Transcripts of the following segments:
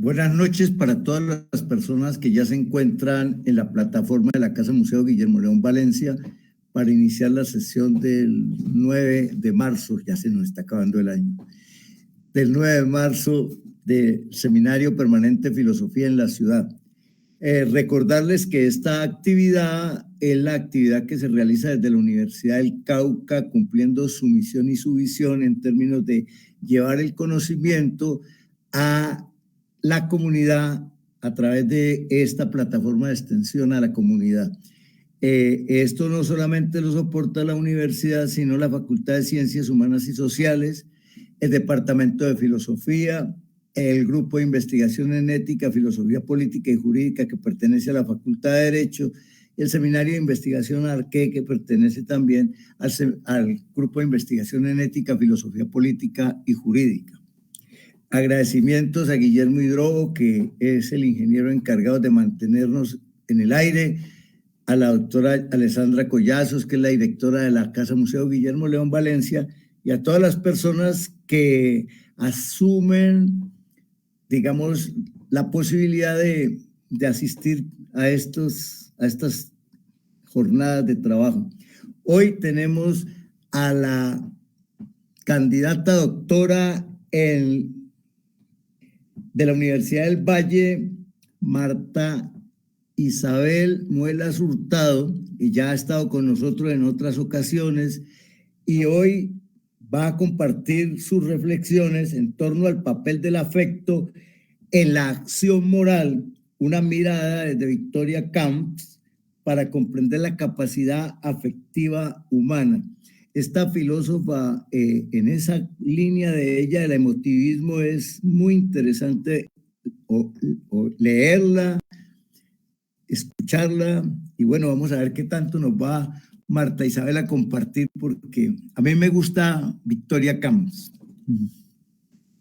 Buenas noches para todas las personas que ya se encuentran en la plataforma de la Casa Museo Guillermo León Valencia para iniciar la sesión del 9 de marzo, ya se nos está acabando el año, del 9 de marzo del Seminario Permanente de Filosofía en la Ciudad. Recordarles que esta actividad es la actividad que se realiza desde la Universidad del Cauca, cumpliendo su misión y su visión en términos de llevar el conocimiento a la comunidad a través de esta plataforma de extensión a la comunidad. Esto no solamente lo soporta la universidad, sino la Facultad de Ciencias Humanas y Sociales, el Departamento de Filosofía, el Grupo de Investigación en Ética, Filosofía Política y Jurídica, que pertenece a la Facultad de Derecho, y el Seminario de Investigación Arque, que pertenece también al Grupo de Investigación en Ética, Filosofía Política y Jurídica. Agradecimientos a Guillermo Hidrobo, que es el ingeniero encargado de mantenernos en el aire, a la doctora Alessandra Collazos, que es la directora de la Casa Museo Guillermo León Valencia, y a todas las personas que asumen, digamos, la posibilidad de asistir a estas jornadas de trabajo. Hoy tenemos a la candidata doctora de la Universidad del Valle, Marta Isabel Muelas Hurtado, y ya ha estado con nosotros en otras ocasiones, y hoy va a compartir sus reflexiones en torno al papel del afecto en la acción moral, una mirada desde Victoria Camps para comprender la capacidad afectiva humana. Esta filósofa, en esa línea de ella, del emotivismo, es muy interesante leerla, escucharla, y bueno, vamos a ver qué tanto nos va Marta Isabel a compartir, porque a mí me gusta Victoria Camps.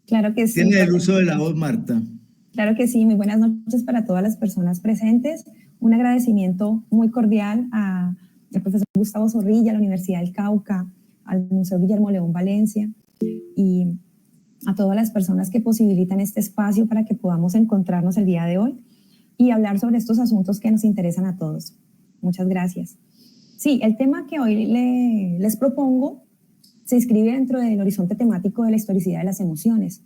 Claro que sí. Tiene el uso de la voz, Marta. Claro que sí, muy buenas noches para todas las personas presentes. Un agradecimiento muy cordial al profesor Gustavo Zorrilla, a la Universidad del Cauca, al Museo Guillermo León Valencia y a todas las personas que posibilitan este espacio para que podamos encontrarnos el día de hoy y hablar sobre estos asuntos que nos interesan a todos. Muchas gracias. Sí, el tema que hoy les propongo se inscribe dentro del horizonte temático de la historicidad de las emociones.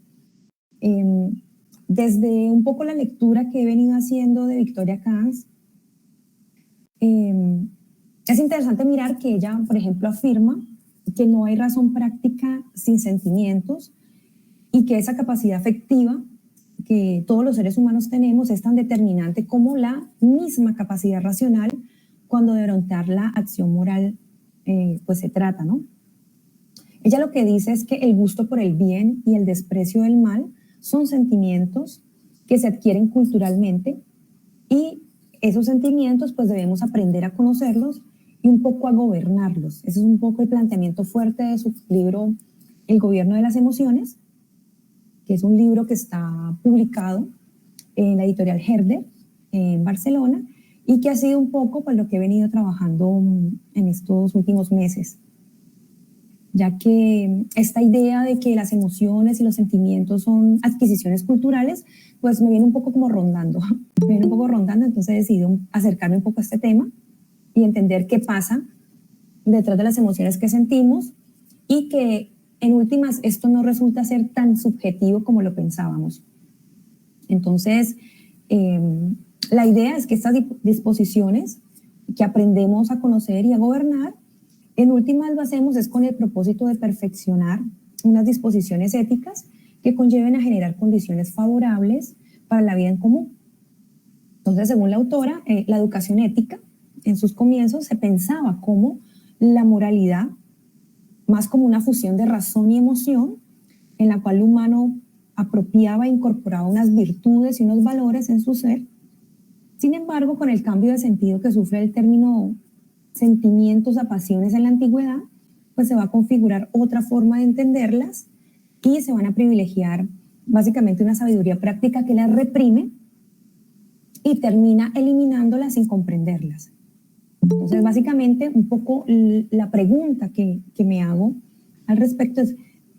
Desde un poco la lectura que he venido haciendo de Victoria Camps, es interesante mirar que ella, por ejemplo, afirma que no hay razón práctica sin sentimientos y que esa capacidad afectiva que todos los seres humanos tenemos es tan determinante como la misma capacidad racional cuando de orientar la acción moral pues se trata, ¿no? Ella lo que dice es que el gusto por el bien y el desprecio del mal son sentimientos que se adquieren culturalmente y esos sentimientos pues debemos aprender a conocerlos y un poco a gobernarlos. Ese es un poco el planteamiento fuerte de su libro El gobierno de las emociones, que es un libro que está publicado en la editorial Herder en Barcelona y que ha sido un poco pues lo que he venido trabajando en estos últimos meses, ya que esta idea de que las emociones y los sentimientos son adquisiciones culturales, pues me viene un poco como rondando, entonces he decidido acercarme un poco a este tema y entender qué pasa detrás de las emociones que sentimos y que en últimas esto no resulta ser tan subjetivo como lo pensábamos. Entonces, la idea es que estas disposiciones que aprendemos a conocer y a gobernar, en últimas lo hacemos es con el propósito de perfeccionar unas disposiciones éticas que conlleven a generar condiciones favorables para la vida en común. Entonces, según la autora, la educación ética, en sus comienzos se pensaba como la moralidad, más como una fusión de razón y emoción, en la cual el humano apropiaba e incorporaba unas virtudes y unos valores en su ser. Sin embargo, con el cambio de sentido que sufre el término sentimientos a pasiones en la antigüedad, pues se va a configurar otra forma de entenderlas y se van a privilegiar básicamente una sabiduría práctica que las reprime y termina eliminándolas sin comprenderlas. Entonces, básicamente, un poco la pregunta que me hago al respecto es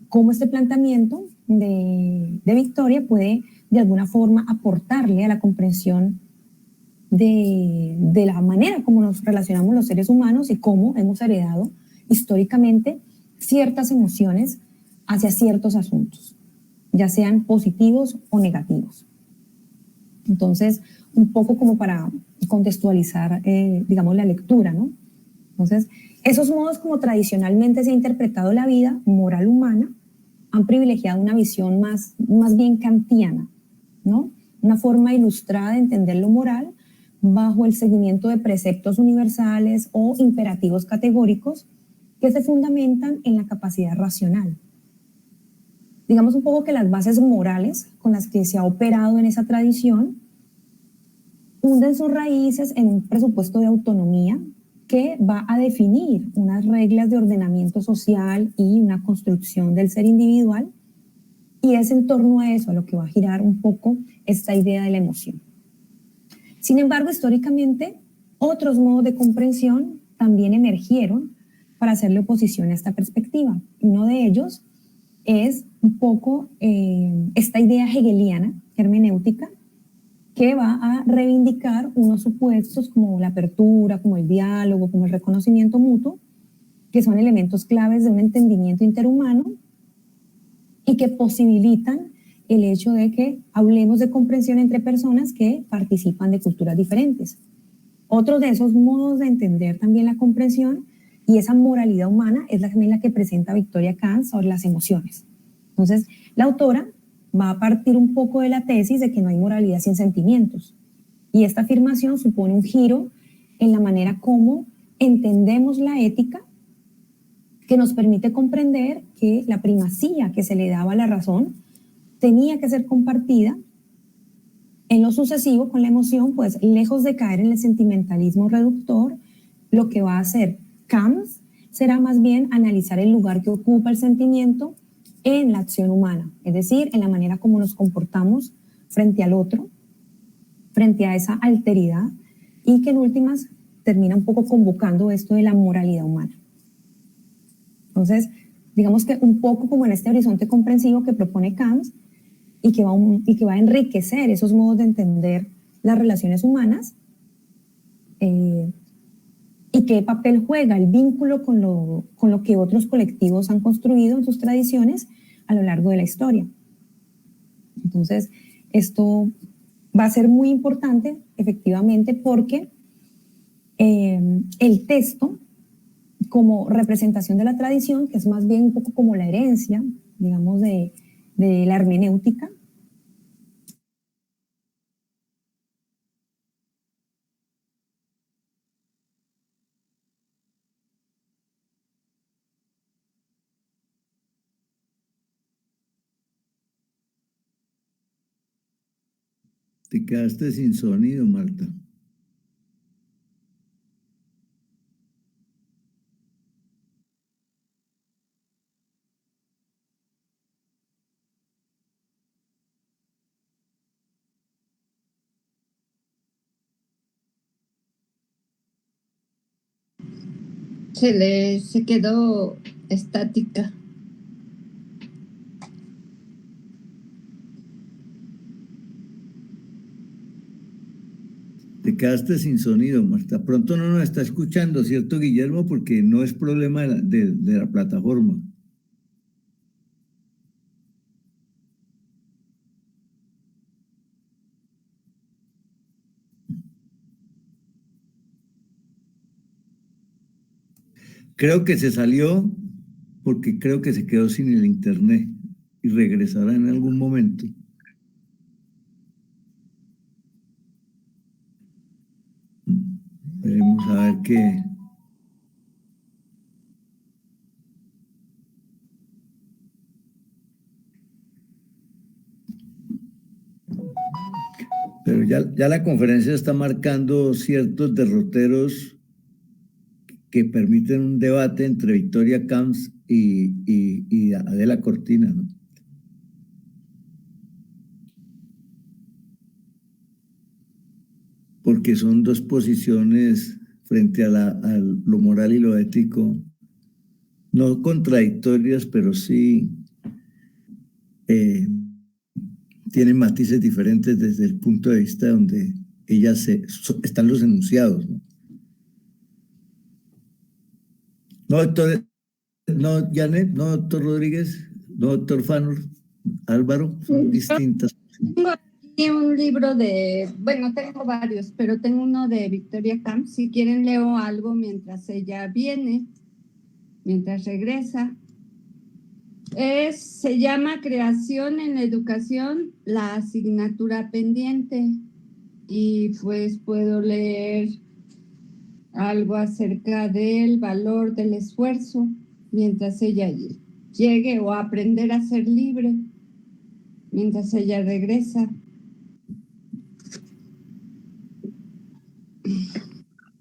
cómo este planteamiento de Victoria puede de alguna forma aportarle a la comprensión de la manera como nos relacionamos los seres humanos y cómo hemos heredado históricamente ciertas emociones hacia ciertos asuntos, ya sean positivos o negativos. Entonces, un poco como para contextualizar, digamos, la lectura, ¿no? Entonces, esos modos como tradicionalmente se ha interpretado la vida moral humana han privilegiado una visión más bien kantiana, ¿no? Una forma ilustrada de entender lo moral bajo el seguimiento de preceptos universales o imperativos categóricos que se fundamentan en la capacidad racional. Digamos un poco que las bases morales con las que se ha operado en esa tradición hunden sus raíces en un presupuesto de autonomía que va a definir unas reglas de ordenamiento social y una construcción del ser individual, y es en torno a eso a lo que va a girar un poco esta idea de la emoción. Sin embargo, históricamente, otros modos de comprensión también emergieron para hacerle oposición a esta perspectiva. Uno de ellos es un poco esta idea hegeliana, hermenéutica, que va a reivindicar unos supuestos como la apertura, como el diálogo, como el reconocimiento mutuo, que son elementos claves de un entendimiento interhumano y que posibilitan el hecho de que hablemos de comprensión entre personas que participan de culturas diferentes. Otro de esos modos de entender también la comprensión y esa moralidad humana es la que presenta Victoria Kant sobre las emociones. Entonces, la autora va a partir un poco de la tesis de que no hay moralidad sin sentimientos. Y esta afirmación supone un giro en la manera como entendemos la ética, que nos permite comprender que la primacía que se le daba a la razón tenía que ser compartida en lo sucesivo con la emoción, pues lejos de caer en el sentimentalismo reductor, lo que va a hacer Kant será más bien analizar el lugar que ocupa el sentimiento en la acción humana, es decir, en la manera como nos comportamos frente al otro, frente a esa alteridad, y que en últimas termina un poco convocando esto de la moralidad humana. Entonces, digamos que un poco como en este horizonte comprensivo que propone Kant y que va a enriquecer esos modos de entender las relaciones humanas, y qué papel juega el vínculo con lo que otros colectivos han construido en sus tradiciones a lo largo de la historia. Entonces, esto va a ser muy importante, efectivamente, porque el texto, como representación de la tradición, que es más bien un poco como la herencia, digamos, de la hermenéutica, Te quedaste sin sonido, Marta. Se quedó estática. Te quedaste sin sonido, Marta. Pronto no nos está escuchando, ¿cierto, Guillermo? Porque no es problema de la plataforma. Creo que se salió porque creo que se quedó sin el internet y regresará en algún momento. Veremos a ver qué. Pero ya la conferencia está marcando ciertos derroteros que permiten un debate entre Victoria Camps y Adela Cortina, ¿no? Porque son dos posiciones frente a lo moral y lo ético, no contradictorias, pero sí tienen matices diferentes desde el punto de vista donde están los enunciados, ¿no? No, doctor, no, Janet, no, doctor Rodríguez, no, doctor Fanor, Álvaro, son distintas. Tengo aquí un libro tengo varios, pero tengo uno de Victoria Camp. Si quieren leo algo mientras ella viene, mientras regresa. Se llama Creación en la Educación, la asignatura pendiente. Y pues puedo leer algo acerca del valor del esfuerzo mientras ella llegue, o aprender a ser libre mientras ella regresa.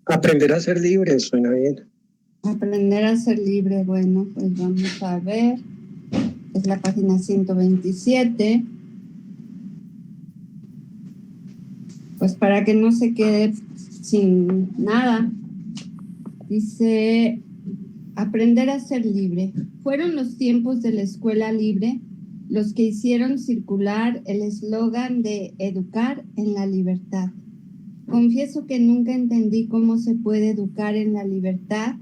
Aprender a ser libre, suena bien. Aprender a ser libre, bueno, pues vamos a ver. Es la página 127. Pues para que no se quede sin nada. Dice, aprender a ser libre. Fueron los tiempos de la escuela libre los que hicieron circular el eslogan de educar en la libertad. Confieso que nunca entendí cómo se puede educar en la libertad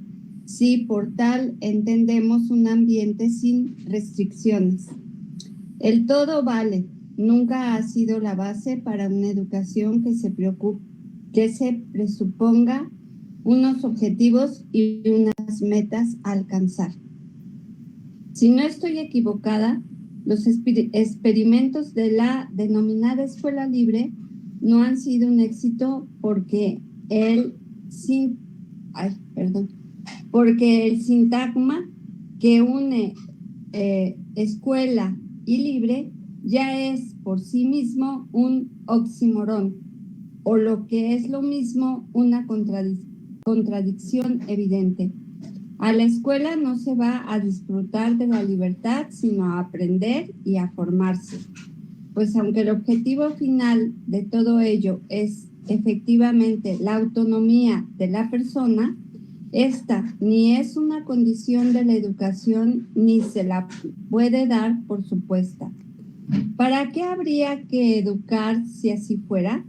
si por tal entendemos un ambiente sin restricciones. El todo vale nunca ha sido la base para una educación que se presuponga unos objetivos y unas metas a alcanzar. Si no estoy equivocada, los experimentos de la denominada escuela libre no han sido un éxito porque el sintagma que une escuela y libre ya es por sí mismo un oxímoron, o lo que es lo mismo, una contradicción evidente. A la escuela no se va a disfrutar de la libertad, sino a aprender y a formarse. Pues aunque el objetivo final de todo ello es efectivamente la autonomía de la persona, esta ni es una condición de la educación ni se la puede dar por supuesta. ¿Para qué habría que educar si así fuera?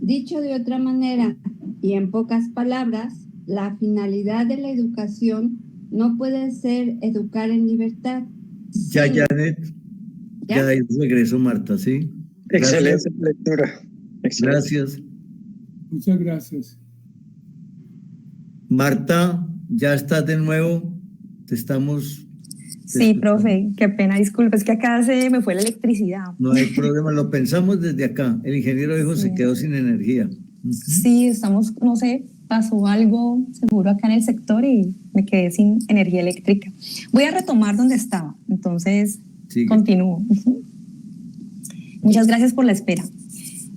Dicho de otra manera, y en pocas palabras, la finalidad de la educación no puede ser educar en libertad. Ya, Janet, ya regreso, Marta, ¿sí? Excelente lectura. Excelente. Gracias. Muchas gracias. Marta, ya estás de nuevo. Te estamos... Sí, profe, qué pena, disculpe, es que acá se me fue la electricidad. No hay problema, lo pensamos desde acá. El ingeniero dijo se quedó sin energía. Sí, estamos, no sé, pasó algo seguro acá en el sector y me quedé sin energía eléctrica. Voy a retomar donde estaba, entonces continúo. Muchas gracias por la espera.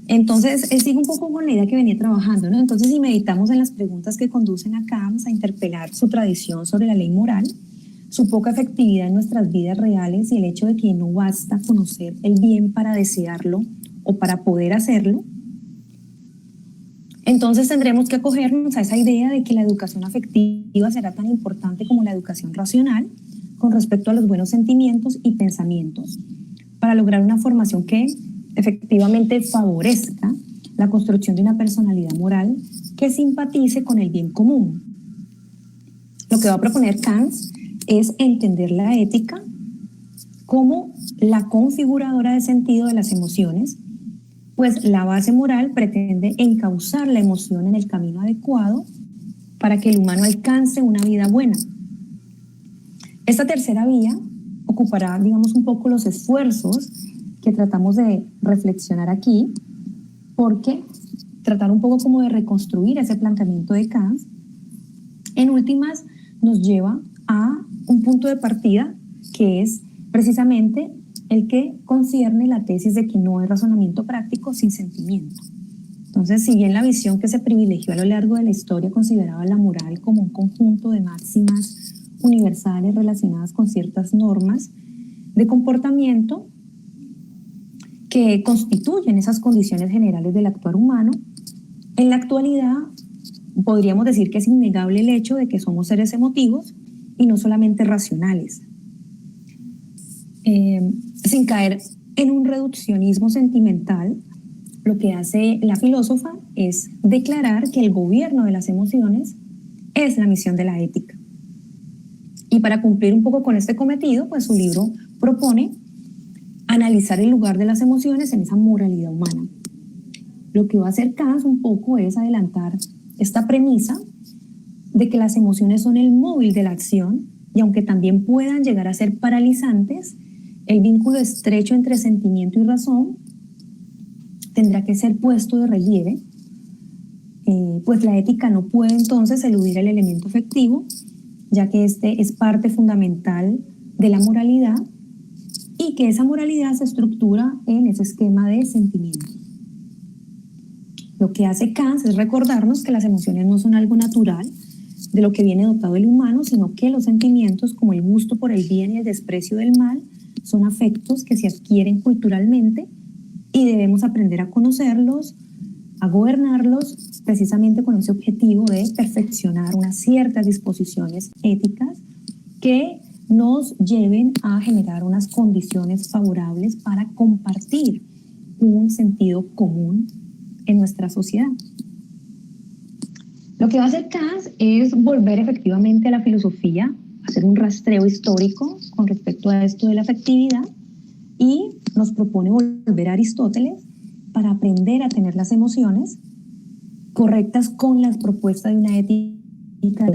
Entonces, sigo un poco con la idea que venía trabajando, ¿no? Entonces, si meditamos en las preguntas que conducen acá, vamos a interpelar su tradición sobre la ley moral, su poca efectividad en nuestras vidas reales y el hecho de que no basta conocer el bien para desearlo o para poder hacerlo. Entonces tendremos que acogernos a esa idea de que la educación afectiva será tan importante como la educación racional con respecto a los buenos sentimientos y pensamientos para lograr una formación que efectivamente favorezca la construcción de una personalidad moral que simpatice con el bien común. Lo que va a proponer Kant es entender la ética como la configuradora de sentido de las emociones, pues la base moral pretende encauzar la emoción en el camino adecuado para que el humano alcance una vida buena. Esta tercera vía ocupará, digamos, un poco los esfuerzos que tratamos de reflexionar aquí, porque tratar un poco como de reconstruir ese planteamiento de Kant, en últimas nos lleva a un punto de partida que es precisamente el que concierne la tesis de que no hay razonamiento práctico sin sentimiento. Entonces, si bien la visión que se privilegió a lo largo de la historia consideraba la moral como un conjunto de máximas universales relacionadas con ciertas normas de comportamiento que constituyen esas condiciones generales del actuar humano, en la actualidad podríamos decir que es innegable el hecho de que somos seres emotivos y no solamente racionales. sin caer en un reduccionismo sentimental, lo que hace la filósofa es declarar que el gobierno de las emociones es la misión de la ética. Y para cumplir un poco con este cometido, pues su libro propone analizar el lugar de las emociones en esa moralidad humana. Lo que va a hacer Kant un poco es adelantar esta premisa de que las emociones son el móvil de la acción y aunque también puedan llegar a ser paralizantes, el vínculo estrecho entre sentimiento y razón tendrá que ser puesto de relieve, pues la ética no puede entonces eludir el elemento afectivo, ya que este es parte fundamental de la moralidad y que esa moralidad se estructura en ese esquema de sentimientos. Lo que hace Kant es recordarnos que las emociones no son algo natural de lo que viene dotado el humano, sino que los sentimientos como el gusto por el bien y el desprecio del mal son afectos que se adquieren culturalmente y debemos aprender a conocerlos, a gobernarlos, precisamente con ese objetivo de perfeccionar unas ciertas disposiciones éticas que nos lleven a generar unas condiciones favorables para compartir un sentido común en nuestra sociedad. Lo que va a hacer Kant es volver efectivamente a la filosofía, hacer un rastreo histórico con respecto a esto de la afectividad y nos propone volver a Aristóteles para aprender a tener las emociones correctas con las propuestas de una ética.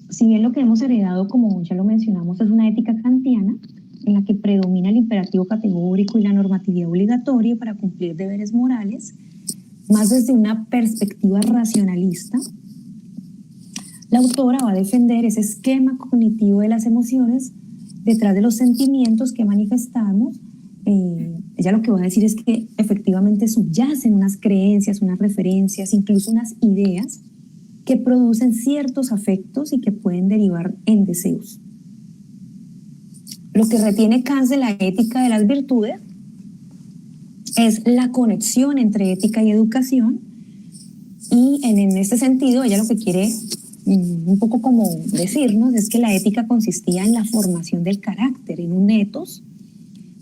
Si bien lo que hemos heredado, como ya lo mencionamos, es una ética kantiana en la que predomina el imperativo categórico y la normatividad obligatoria para cumplir deberes morales, más desde una perspectiva racionalista, la autora va a defender ese esquema cognitivo de las emociones detrás de los sentimientos que manifestamos. Ella lo que va a decir es que efectivamente subyacen unas creencias, unas referencias, incluso unas ideas que producen ciertos afectos y que pueden derivar en deseos. Lo que retiene Kant de la ética de las virtudes es la conexión entre ética y educación, y en este sentido ella lo que quiere un poco como decirnos es que la ética consistía en la formación del carácter, en un ethos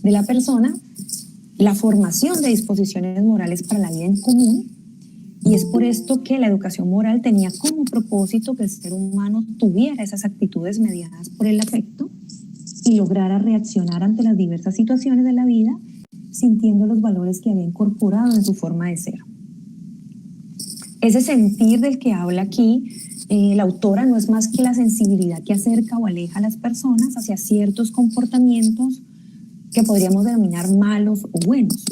de la persona, la formación de disposiciones morales para la vida en común, y es por esto que la educación moral tenía como propósito que el ser humano tuviera esas actitudes mediadas por el afecto y lograra reaccionar ante las diversas situaciones de la vida sintiendo los valores que había incorporado en su forma de ser. Ese sentir del que habla aquí la autora no es más que la sensibilidad que acerca o aleja a las personas hacia ciertos comportamientos que podríamos denominar malos o buenos.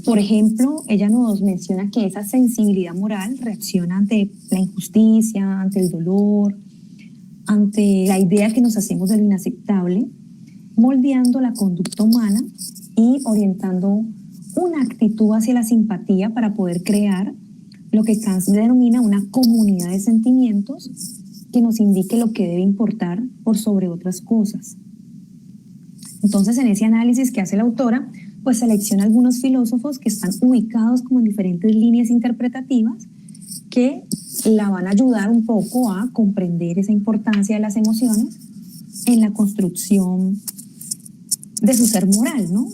Por ejemplo, ella nos menciona que esa sensibilidad moral reacciona ante la injusticia, ante el dolor, ante la idea que nos hacemos de lo inaceptable, moldeando la conducta humana y orientando una actitud hacia la simpatía para poder crear lo que Kant denomina una comunidad de sentimientos que nos indique lo que debe importar por sobre otras cosas. Entonces, en ese análisis que hace la autora, pues selecciona algunos filósofos que están ubicados como en diferentes líneas interpretativas que la van a ayudar un poco a comprender esa importancia de las emociones en la construcción de su ser moral, ¿no?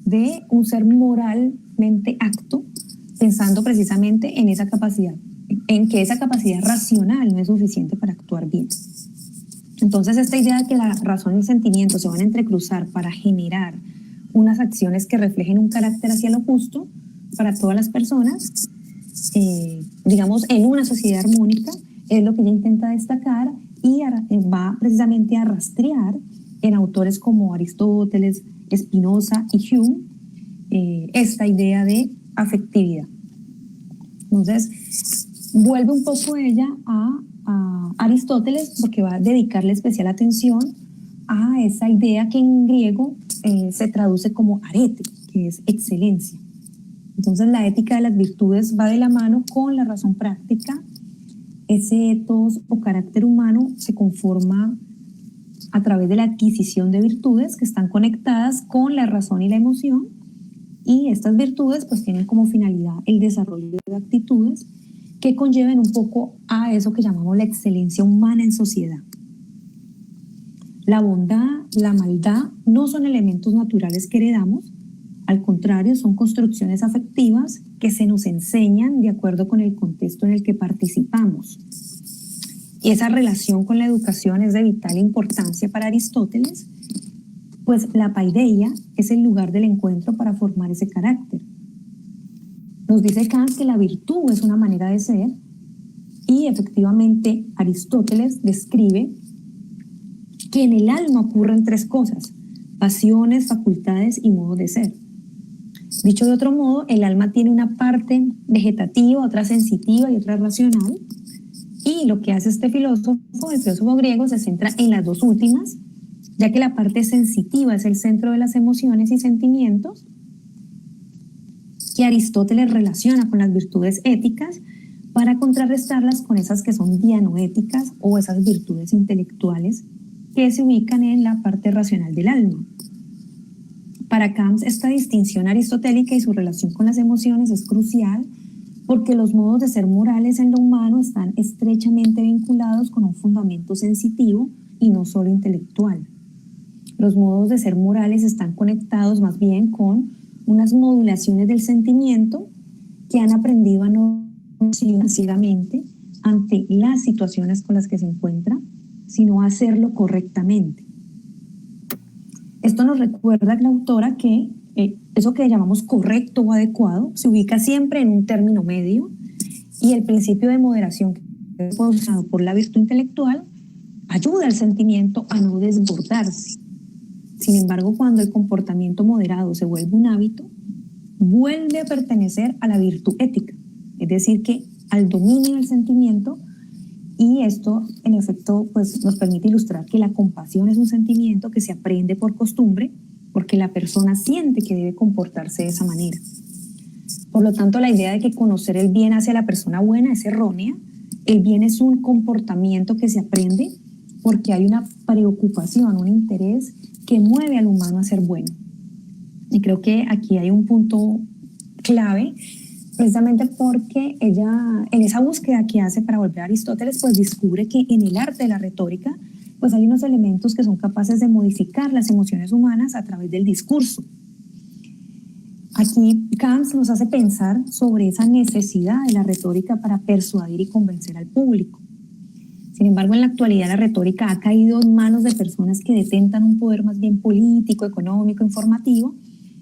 De un ser moralmente acto, pensando precisamente en esa capacidad, en que esa capacidad racional no es suficiente para actuar bien. Entonces, esta idea de que la razón y el sentimiento se van a entrecruzar para generar unas acciones que reflejen un carácter hacia lo justo para todas las personas, digamos, en una sociedad armónica, es lo que ella intenta destacar y va precisamente a rastrear en autores como Aristóteles, Spinoza y Hume esta idea de afectividad. Entonces, vuelve un poco ella a Aristóteles porque va a dedicarle especial atención a esa idea que en griego se traduce como arete, que es excelencia. Entonces, la ética de las virtudes va de la mano con la razón práctica. Ese ethos o carácter humano se conforma a través de la adquisición de virtudes que están conectadas con la razón y la emoción, y estas virtudes pues tienen como finalidad el desarrollo de actitudes que conlleven un poco a eso que llamamos la excelencia humana en sociedad. La bondad, la maldad no son elementos naturales que heredamos, al contrario, son construcciones afectivas que se nos enseñan de acuerdo con el contexto en el que participamos. Y esa relación con la educación es de vital importancia para Aristóteles, pues la paideia es el lugar del encuentro para formar ese carácter. Nos dice Kant que la virtud es una manera de ser y efectivamente Aristóteles describe que en el alma ocurren tres cosas: pasiones, facultades y modo de ser. Dicho de otro modo, el alma tiene una parte vegetativa, otra sensitiva y otra racional. Y lo que hace este filósofo, el filósofo griego, se centra en las dos últimas, ya que la parte sensitiva es el centro de las emociones y sentimientos, que Aristóteles relaciona con las virtudes éticas para contrarrestarlas con esas que son dianoéticas o esas virtudes intelectuales que se ubican en la parte racional del alma. Para Kant, esta distinción aristotélica y su relación con las emociones es crucial porque los modos de ser morales en lo humano están estrechamente vinculados con un fundamento sensitivo y no solo intelectual. Los modos de ser morales están conectados más bien con unas modulaciones del sentimiento que han aprendido a no ciegamente ante las situaciones con las que se encuentra, sino a hacerlo correctamente. Esto nos recuerda a la autora que eso que llamamos correcto o adecuado se ubica siempre en un término medio y el principio de moderación que es usado por la virtud intelectual ayuda al sentimiento a no desbordarse. Sin embargo, cuando el comportamiento moderado se vuelve un hábito, vuelve a pertenecer a la virtud ética, es decir, que al dominio del sentimiento. Y esto, en efecto, pues, nos permite ilustrar que la compasión es un sentimiento que se aprende por costumbre, porque la persona siente que debe comportarse de esa manera. Por lo tanto, la idea de que conocer el bien hacia la persona buena es errónea. El bien es un comportamiento que se aprende porque hay una preocupación, un interés que mueve al humano a ser bueno. Y creo que aquí hay un punto clave, precisamente porque ella, en esa búsqueda que hace para volver a Aristóteles, pues descubre que en el arte de la retórica, pues hay unos elementos que son capaces de modificar las emociones humanas a través del discurso. Aquí Kant nos hace pensar sobre esa necesidad de la retórica para persuadir y convencer al público. Sin embargo, en la actualidad la retórica ha caído en manos de personas que detentan un poder más bien político, económico, informativo,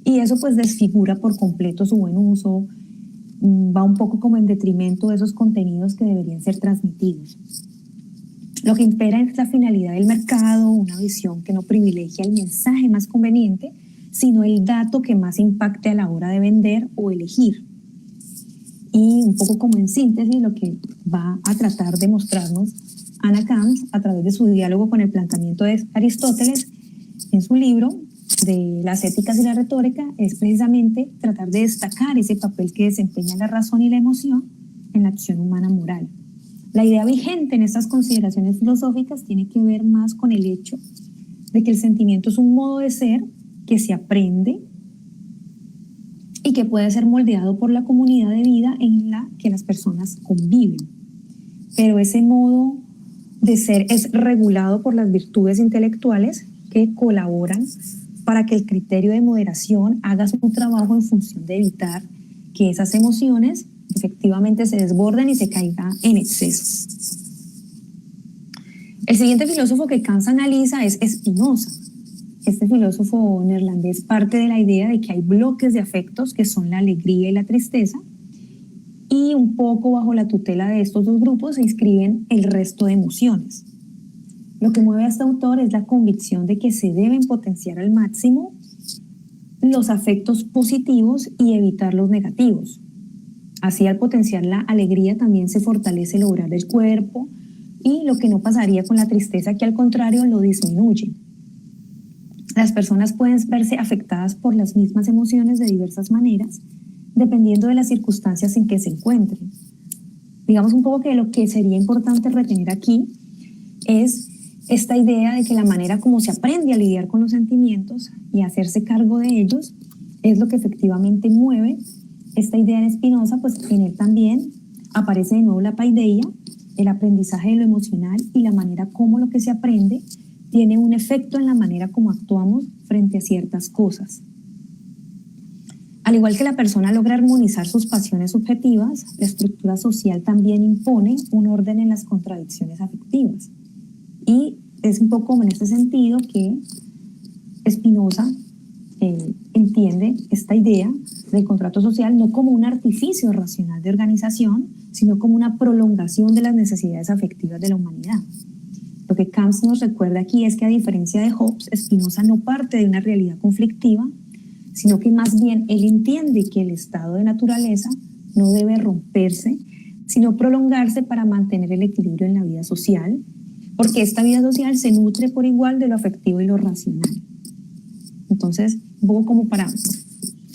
y eso pues desfigura por completo su buen uso, va un poco como en detrimento de esos contenidos que deberían ser transmitidos. Lo que impera es la finalidad del mercado, una visión que no privilegia el mensaje más conveniente, sino el dato que más impacte a la hora de vender o elegir. Y un poco como en síntesis, lo que va a tratar de mostrarnos Anna Kant a través de su diálogo con el planteamiento de Aristóteles en su libro de las éticas y la retórica es precisamente tratar de destacar ese papel que desempeña la razón y la emoción en la acción humana moral. La idea vigente en estas consideraciones filosóficas tiene que ver más con el hecho de que el sentimiento es un modo de ser que se aprende y que puede ser moldeado por la comunidad de vida en la que las personas conviven. Pero ese modo de ser es regulado por las virtudes intelectuales que colaboran para que el criterio de moderación haga su trabajo en función de evitar que esas emociones efectivamente se desborden y se caiga en exceso. El siguiente filósofo que Kant analiza es Spinoza. Este filósofo neerlandés parte de la idea de que hay bloques de afectos que son la alegría y la tristeza, y un poco bajo la tutela de estos dos grupos se inscriben el resto de emociones. Lo que mueve a este autor es la convicción de que se deben potenciar al máximo los afectos positivos y evitar los negativos. Así, al potenciar la alegría también se fortalece el obrar del cuerpo, y lo que no pasaría con la tristeza, que al contrario lo disminuye. Las personas pueden verse afectadas por las mismas emociones de diversas maneras, dependiendo de las circunstancias en que se encuentren. Digamos un poco que lo que sería importante retener aquí es esta idea de que la manera como se aprende a lidiar con los sentimientos y a hacerse cargo de ellos es lo que efectivamente mueve esta idea en Spinoza, pues en él también aparece de nuevo la paideia, el aprendizaje de lo emocional y la manera como lo que se aprende tiene un efecto en la manera como actuamos frente a ciertas cosas. Al igual que la persona logra armonizar sus pasiones subjetivas, la estructura social también impone un orden en las contradicciones afectivas. Y es un poco en este sentido que Spinoza entiende esta idea del contrato social no como un artificio racional de organización, sino como una prolongación de las necesidades afectivas de la humanidad. Lo que Camps nos recuerda aquí es que, a diferencia de Hobbes, Spinoza no parte de una realidad conflictiva, sino que más bien él entiende que el estado de naturaleza no debe romperse, sino prolongarse para mantener el equilibrio en la vida social, porque esta vida social se nutre por igual de lo afectivo y lo racional. Entonces, un poco como para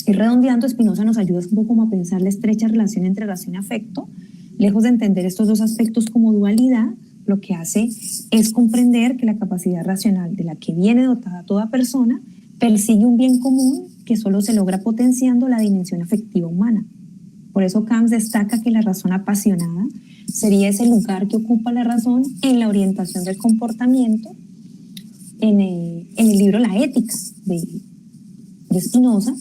ir redondeando, Spinoza nos ayuda un poco como a pensar la estrecha relación entre razón y afecto. Lejos de entender estos dos aspectos como dualidad, lo que hace es comprender que la capacidad racional de la que viene dotada toda persona persigue un bien común que solo se logra potenciando la dimensión afectiva humana. Por eso Camps destaca que la razón apasionada sería ese lugar que ocupa la razón en la orientación del comportamiento. En el libro La Ética de Spinoza,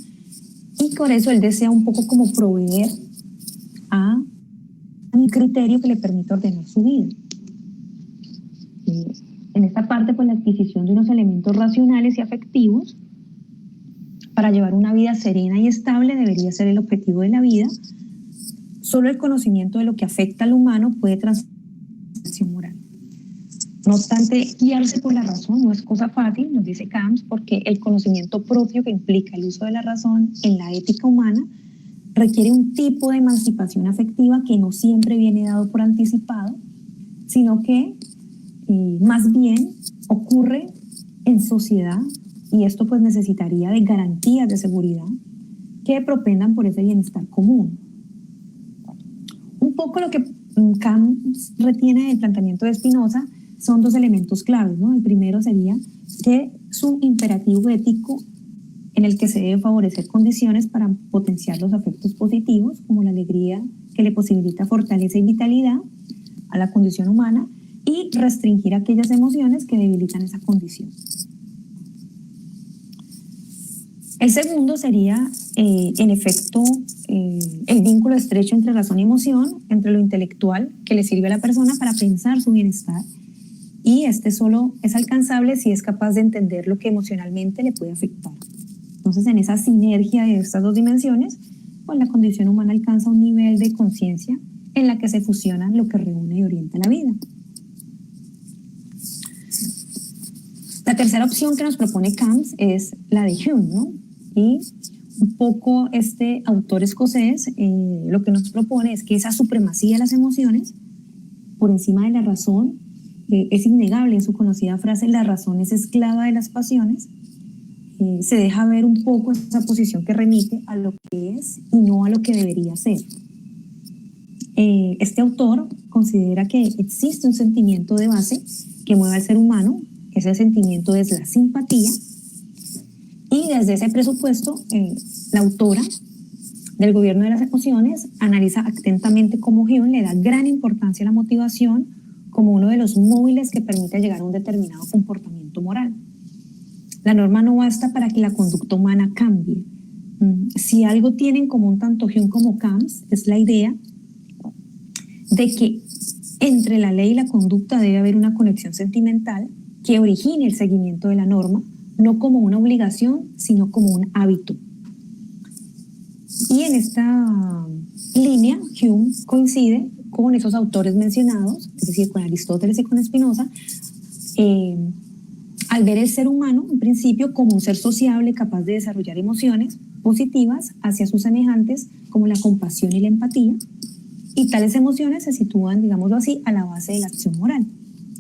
y por eso él desea un poco como proveer a un criterio que le permita ordenar su vida. En esta parte, pues la adquisición de unos elementos racionales y afectivos para llevar una vida serena y estable debería ser el objetivo de la vida. Solo el conocimiento de lo que afecta al humano puede transformar la acción moral. No obstante, guiarse por la razón no es cosa fácil, nos dice Camps, porque el conocimiento propio que implica el uso de la razón en la ética humana requiere un tipo de emancipación afectiva que no siempre viene dado por anticipado, sino que más bien ocurre en sociedad, y esto pues necesitaría de garantías de seguridad que propendan por ese bienestar común. Un poco lo que Camps retiene del planteamiento de Spinoza son dos elementos claves, ¿no? El primero sería que su imperativo ético, en el que se debe favorecer condiciones para potenciar los afectos positivos, como la alegría que le posibilita fortaleza y vitalidad a la condición humana, y restringir aquellas emociones que debilitan esa condición. El segundo sería, en efecto, el vínculo estrecho entre razón y emoción, entre lo intelectual que le sirve a la persona para pensar su bienestar, y este solo es alcanzable si es capaz de entender lo que emocionalmente le puede afectar. Entonces, en esa sinergia de estas dos dimensiones, pues la condición humana alcanza un nivel de conciencia en la que se fusionan lo que reúne y orienta la vida. La tercera opción que nos propone Camps es la de Hume, ¿no? Y un poco este autor escocés lo que nos propone es que esa supremacía de las emociones por encima de la razón es innegable. En su conocida frase, la razón es esclava de las pasiones, se deja ver un poco esa posición que remite a lo que es y no a lo que debería ser. Este autor considera que existe un sentimiento de base que mueve al ser humano, que ese sentimiento es la simpatía, y desde ese presupuesto la autora del gobierno de las emociones analiza atentamente cómo Hume le da gran importancia a la motivación como uno de los móviles que permite llegar a un determinado comportamiento moral. La norma no basta para que la conducta humana cambie. Si algo tienen en común tanto Hume como Camps es la idea de que entre la ley y la conducta debe haber una conexión sentimental que origine el seguimiento de la norma, no como una obligación, sino como un hábito. Y en esta línea, Hume coincide con esos autores mencionados, es decir, con Aristóteles y con Spinoza, al ver el ser humano, en principio, como un ser sociable capaz de desarrollar emociones positivas hacia sus semejantes, como la compasión y la empatía, y tales emociones se sitúan, digámoslo así, a la base de la acción moral.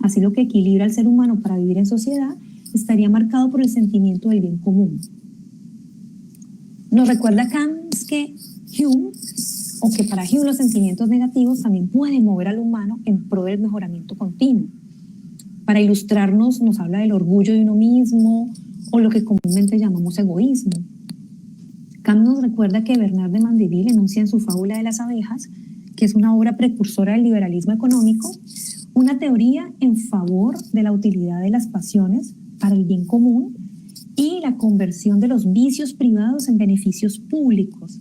Así, lo que equilibra al ser humano para vivir en sociedad estaría marcado por el sentimiento del bien común. Nos recuerda Camps que Hume, o que para Hume los sentimientos negativos también pueden mover al humano en pro del mejoramiento continuo. Para ilustrarnos, nos habla del orgullo de uno mismo o lo que comúnmente llamamos egoísmo. Camps nos recuerda que Bernard de Mandeville enuncia en su fábula de las abejas, que es una obra precursora del liberalismo económico, una teoría en favor de la utilidad de las pasiones para el bien común y la conversión de los vicios privados en beneficios públicos.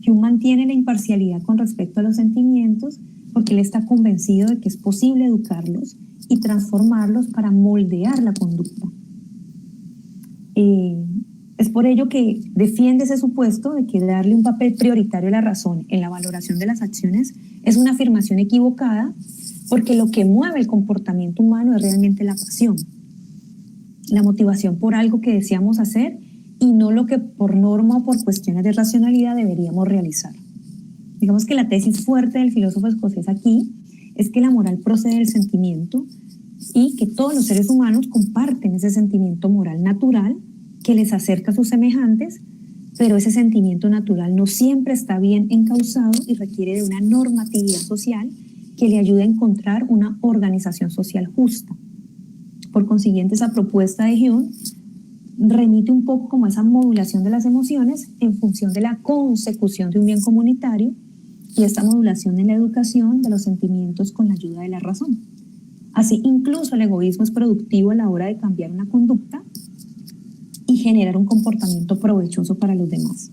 Hume mantiene la imparcialidad con respecto a los sentimientos porque él está convencido de que es posible educarlos y transformarlos para moldear la conducta. Es por ello que defiende ese supuesto de que darle un papel prioritario a la razón en la valoración de las acciones es una afirmación equivocada, porque lo que mueve el comportamiento humano es realmente la pasión, la motivación por algo que deseamos hacer y no lo que por norma o por cuestiones de racionalidad deberíamos realizar. Digamos que la tesis fuerte del filósofo escocés aquí es que la moral procede del sentimiento y que todos los seres humanos comparten ese sentimiento moral natural que les acerca a sus semejantes, pero ese sentimiento natural no siempre está bien encauzado y requiere de una normatividad social que le ayude a encontrar una organización social justa. Por consiguiente, esa propuesta de Hume remite un poco como a esa modulación de las emociones en función de la consecución de un bien comunitario y esta modulación en la educación de los sentimientos con la ayuda de la razón. Así, incluso el egoísmo es productivo a la hora de cambiar una conducta y generar un comportamiento provechoso para los demás.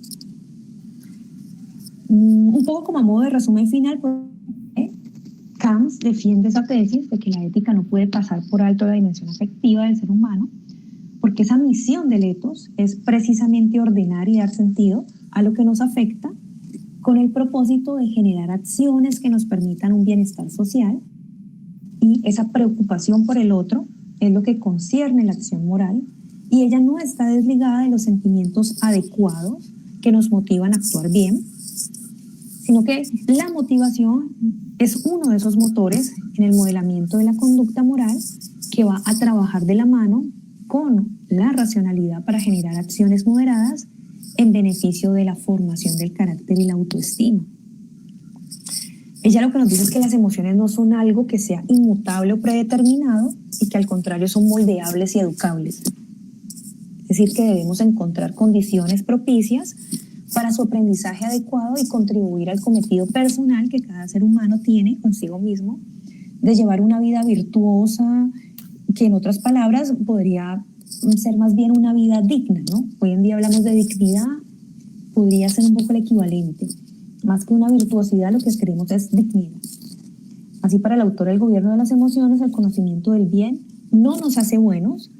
Un poco como a modo de resumen final, Kant defiende esa tesis de que la ética no puede pasar por alto la dimensión afectiva del ser humano, porque esa misión del ethos es precisamente ordenar y dar sentido a lo que nos afecta con el propósito de generar acciones que nos permitan un bienestar social, y esa preocupación por el otro es lo que concierne la acción moral, y ella no está desligada de los sentimientos adecuados que nos motivan a actuar bien, sino que la motivación es uno de esos motores en el modelamiento de la conducta moral que va a trabajar de la mano con la racionalidad para generar acciones moderadas en beneficio de la formación del carácter y la autoestima. Ella lo que nos dice es que las emociones no son algo que sea inmutable o predeterminado y que al contrario son moldeables y educables. Es decir, que debemos encontrar condiciones propicias para su aprendizaje adecuado y contribuir al cometido personal que cada ser humano tiene consigo mismo de llevar una vida virtuosa, que en otras palabras podría ser más bien una vida digna, ¿no? Hoy en día hablamos de dignidad, podría ser un poco el equivalente. Más que una virtuosidad, lo que queremos es dignidad. Así, para el autor del gobierno de las emociones, el conocimiento del bien no nos hace buenos.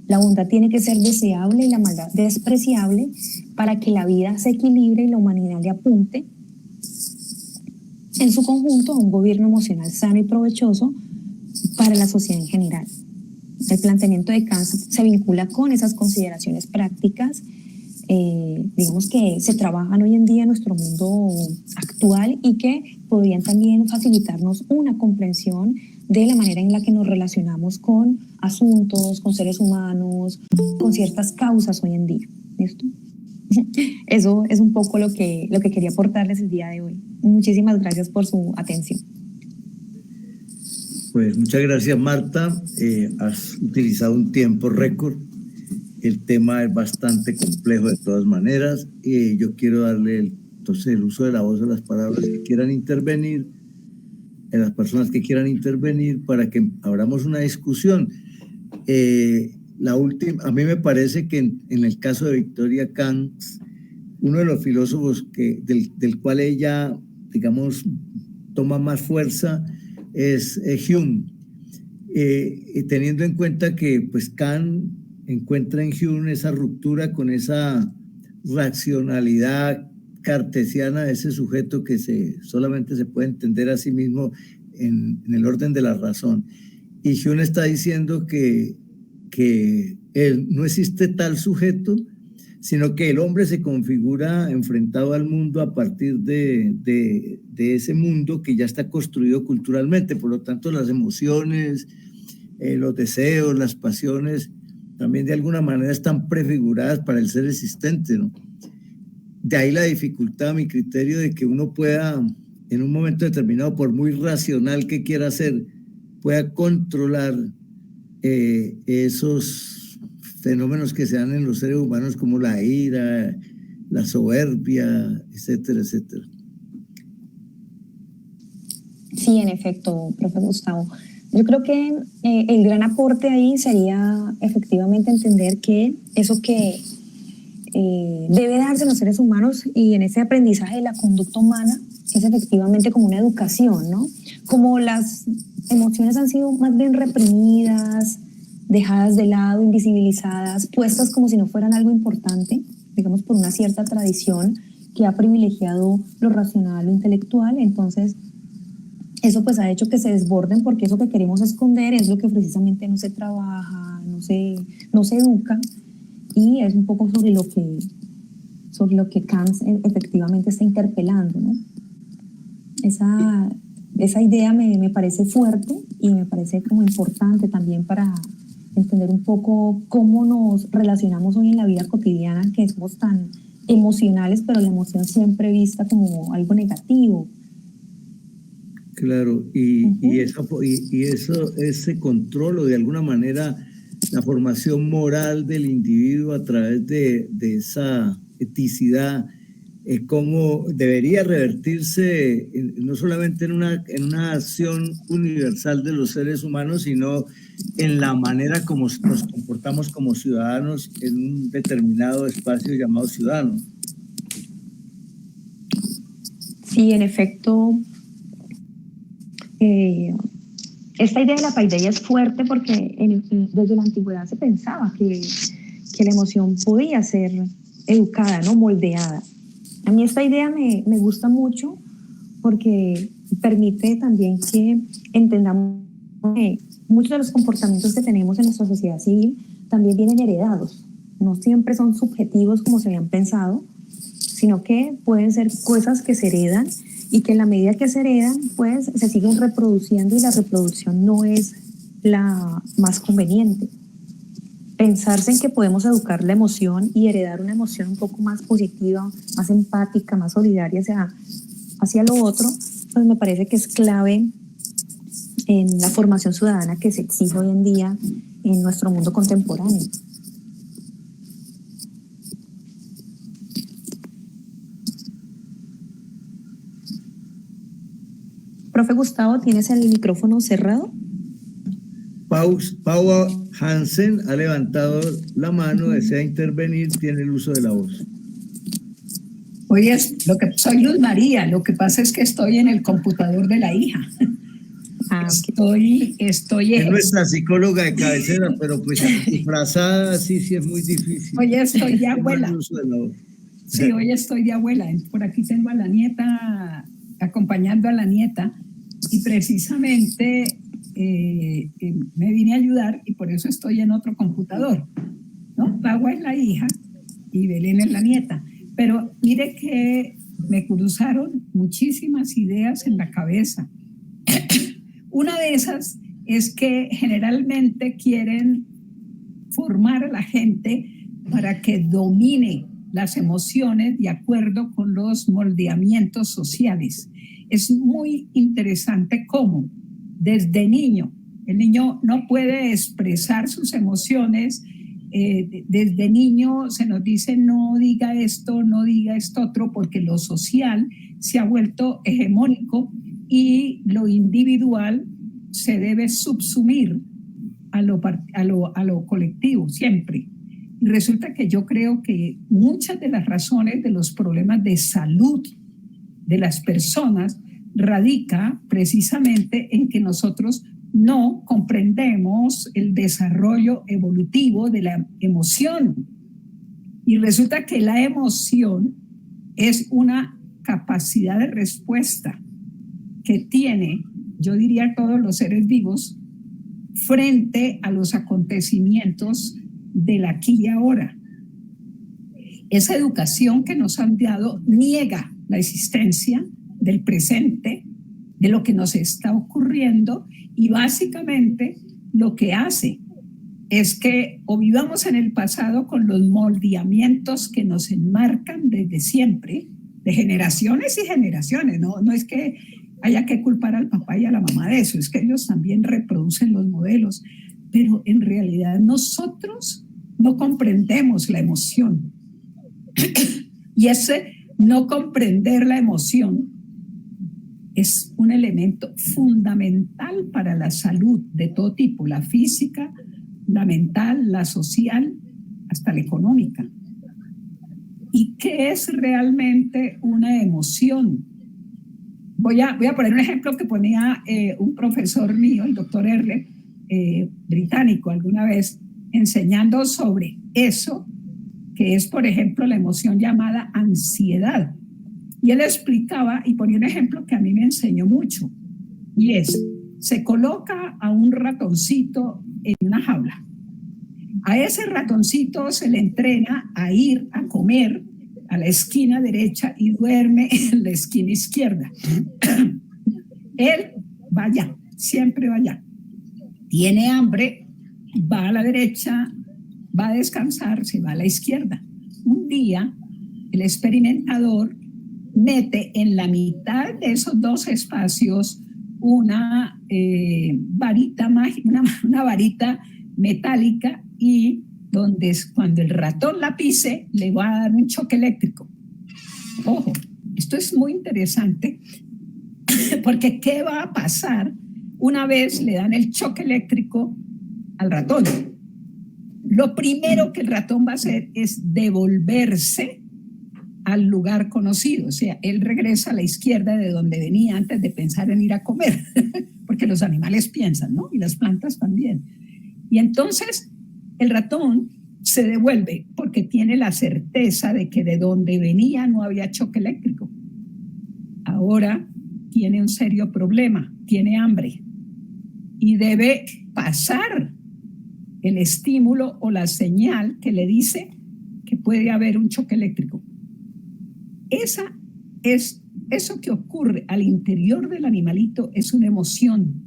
La bondad tiene que ser deseable y la maldad despreciable para que la vida se equilibre y la humanidad le apunte en su conjunto a un gobierno emocional sano y provechoso para la sociedad en general. El planteamiento de Kant se vincula con esas consideraciones prácticas, digamos que se trabajan hoy en día en nuestro mundo actual y que podrían también facilitarnos una comprensión de la manera en la que nos relacionamos con asuntos, con seres humanos, con ciertas causas hoy en día. ¿Listo? Eso es un poco lo que quería aportarles el día de hoy. Muchísimas gracias por su atención. Pues muchas gracias, Marta. Has utilizado un tiempo récord. El tema es bastante complejo de todas maneras. Yo quiero darle entonces el uso de la voz a las palabras que quieran intervenir, a las personas que quieran intervenir para que abramos una discusión. La última, a mí me parece que en el caso de Victoria Kant, uno de los filósofos del cual ella, digamos, toma más fuerza es Hume, teniendo en cuenta que pues Kant encuentra en Hume esa ruptura con esa racionalidad cartesiana de ese sujeto que solamente se puede entender a sí mismo en el orden de la razón. Y Hume está diciendo que no existe tal sujeto, sino que el hombre se configura enfrentado al mundo a partir de ese mundo que ya está construido culturalmente. Por lo tanto, las emociones, los deseos, las pasiones, también de alguna manera están prefiguradas para el ser existente, ¿no? De ahí la dificultad, a mi criterio, de que uno pueda, en un momento determinado, por muy racional que quiera ser, pueda controlar esos fenómenos que se dan en los seres humanos como la ira, la soberbia, etcétera, etcétera. Sí, en efecto, profe Gustavo. Yo creo que el gran aporte ahí sería efectivamente entender que eso que debe darse a los seres humanos y en ese aprendizaje de la conducta humana es efectivamente como una educación, ¿no? Como las emociones han sido más bien reprimidas, dejadas de lado, invisibilizadas, puestas como si no fueran algo importante, digamos por una cierta tradición que ha privilegiado lo racional, lo intelectual, entonces eso pues ha hecho que se desborden porque eso que queremos esconder es lo que precisamente no se trabaja, no se educa, y es un poco sobre lo que Kant efectivamente está interpelando, ¿no? Esa idea me parece fuerte y me parece como importante también para entender un poco cómo nos relacionamos hoy en la vida cotidiana, que somos tan emocionales, pero la emoción siempre vista como algo negativo. Claro, y eso, ese control o de alguna manera la formación moral del individuo a través de esa eticidad, cómo debería revertirse no solamente en una acción universal de los seres humanos, sino en la manera como nos comportamos como ciudadanos en un determinado espacio llamado ciudadano. Sí, en efecto, esta idea de la paideia es fuerte porque desde la antigüedad se pensaba que la emoción podía ser educada, ¿no? Moldeada. A mí esta idea me gusta mucho porque permite también que entendamos que muchos de los comportamientos que tenemos en nuestra sociedad civil también vienen heredados. No siempre son subjetivos como se habían pensado, sino que pueden ser cosas que se heredan y que en la medida que se heredan, pues se siguen reproduciendo y la reproducción no es la más conveniente. Pensarse en que podemos educar la emoción y heredar una emoción un poco más positiva, más empática, más solidaria hacia lo otro, pues me parece que es clave en la formación ciudadana que se exige hoy en día en nuestro mundo contemporáneo. Profe Gustavo, ¿tienes el micrófono cerrado? Paula Hansen ha levantado la mano, desea intervenir, tiene el uso de la voz. Oye, soy Luz María, lo que pasa es que estoy en el computador de la hija. Estoy es nuestra psicóloga de cabecera, pero pues disfrazada sí es muy difícil. Hoy estoy de abuela. Sí, hoy estoy de abuela. Por aquí tengo a la nieta, acompañando a la nieta, y precisamente me vine a ayudar y por eso estoy en otro computador, ¿no? Pagua es la hija y Belén es la nieta. Pero mire que me cruzaron muchísimas ideas en la cabeza. Una de esas es que generalmente quieren formar a la gente para que domine las emociones de acuerdo con los moldeamientos sociales. Es muy interesante cómo desde niño, el niño no puede expresar sus emociones. Desde niño se nos dice no diga esto otro, porque lo social se ha vuelto hegemónico y lo individual se debe subsumir a lo colectivo siempre. Y resulta que yo creo que muchas de las razones de los problemas de salud de las personas radica precisamente en que nosotros no comprendemos el desarrollo evolutivo de la emoción. Y resulta que la emoción es una capacidad de respuesta que tiene, yo diría, todos los seres vivos frente a los acontecimientos del aquí y ahora. Esa educación que nos han dado niega la existencia del presente, de lo que nos está ocurriendo, y básicamente lo que hace es que o vivamos en el pasado con los moldeamientos que nos enmarcan desde siempre, de generaciones y generaciones, no es que haya que culpar al papá y a la mamá de eso, es que ellos también reproducen los modelos, pero en realidad nosotros no comprendemos la emoción. Y ese no comprender la emoción es un elemento fundamental para la salud de todo tipo, la física, la mental, la social, hasta la económica. ¿Y qué es realmente una emoción? Voy a poner un ejemplo que ponía un profesor mío, el doctor Erle, británico, alguna vez, enseñando sobre eso, que es, por ejemplo, la emoción llamada ansiedad. Y él explicaba y ponía un ejemplo que a mí me enseñó mucho, y es, se coloca a un ratoncito en una jaula. A ese ratoncito se le entrena a ir a comer a la esquina derecha y duerme en la esquina izquierda. Él va allá, siempre va allá. Tiene hambre, va a la derecha, va a descansar, se va a la izquierda. Un día, el experimentador mete en la mitad de esos dos espacios una varita mágica, una varita metálica, y donde cuando el ratón la pise le va a dar un choque eléctrico. Ojo, esto es muy interesante porque ¿qué va a pasar una vez le dan el choque eléctrico al ratón? Lo primero que el ratón va a hacer es devolverse al lugar conocido, o sea, él regresa a la izquierda de donde venía antes de pensar en ir a comer, porque los animales piensan, ¿no? Y las plantas también. Y entonces el ratón se devuelve porque tiene la certeza de que de donde venía no había choque eléctrico. Ahora tiene un serio problema, tiene hambre y debe pasar el estímulo o la señal que le dice que puede haber un choque eléctrico. Eso que ocurre al interior del animalito es una emoción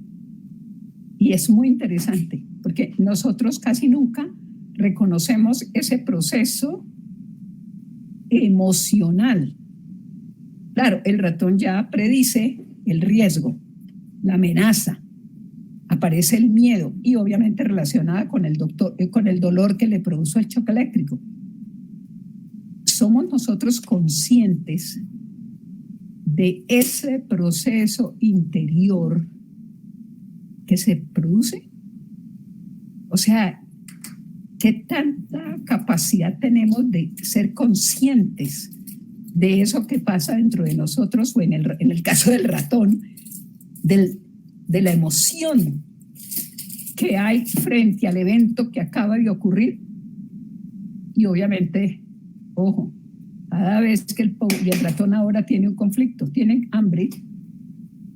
y es muy interesante porque nosotros casi nunca reconocemos ese proceso emocional. Claro, el ratón ya predice el riesgo, la amenaza, aparece el miedo y obviamente relacionada con el dolor que le produjo el choque eléctrico. ¿Somos nosotros conscientes de ese proceso interior que se produce? O sea, ¿qué tanta capacidad tenemos de ser conscientes de eso que pasa dentro de nosotros o en el caso del ratón, de la emoción que hay frente al evento que acaba de ocurrir? Y obviamente, ojo, cada vez que el ratón ahora tiene un conflicto, tiene hambre,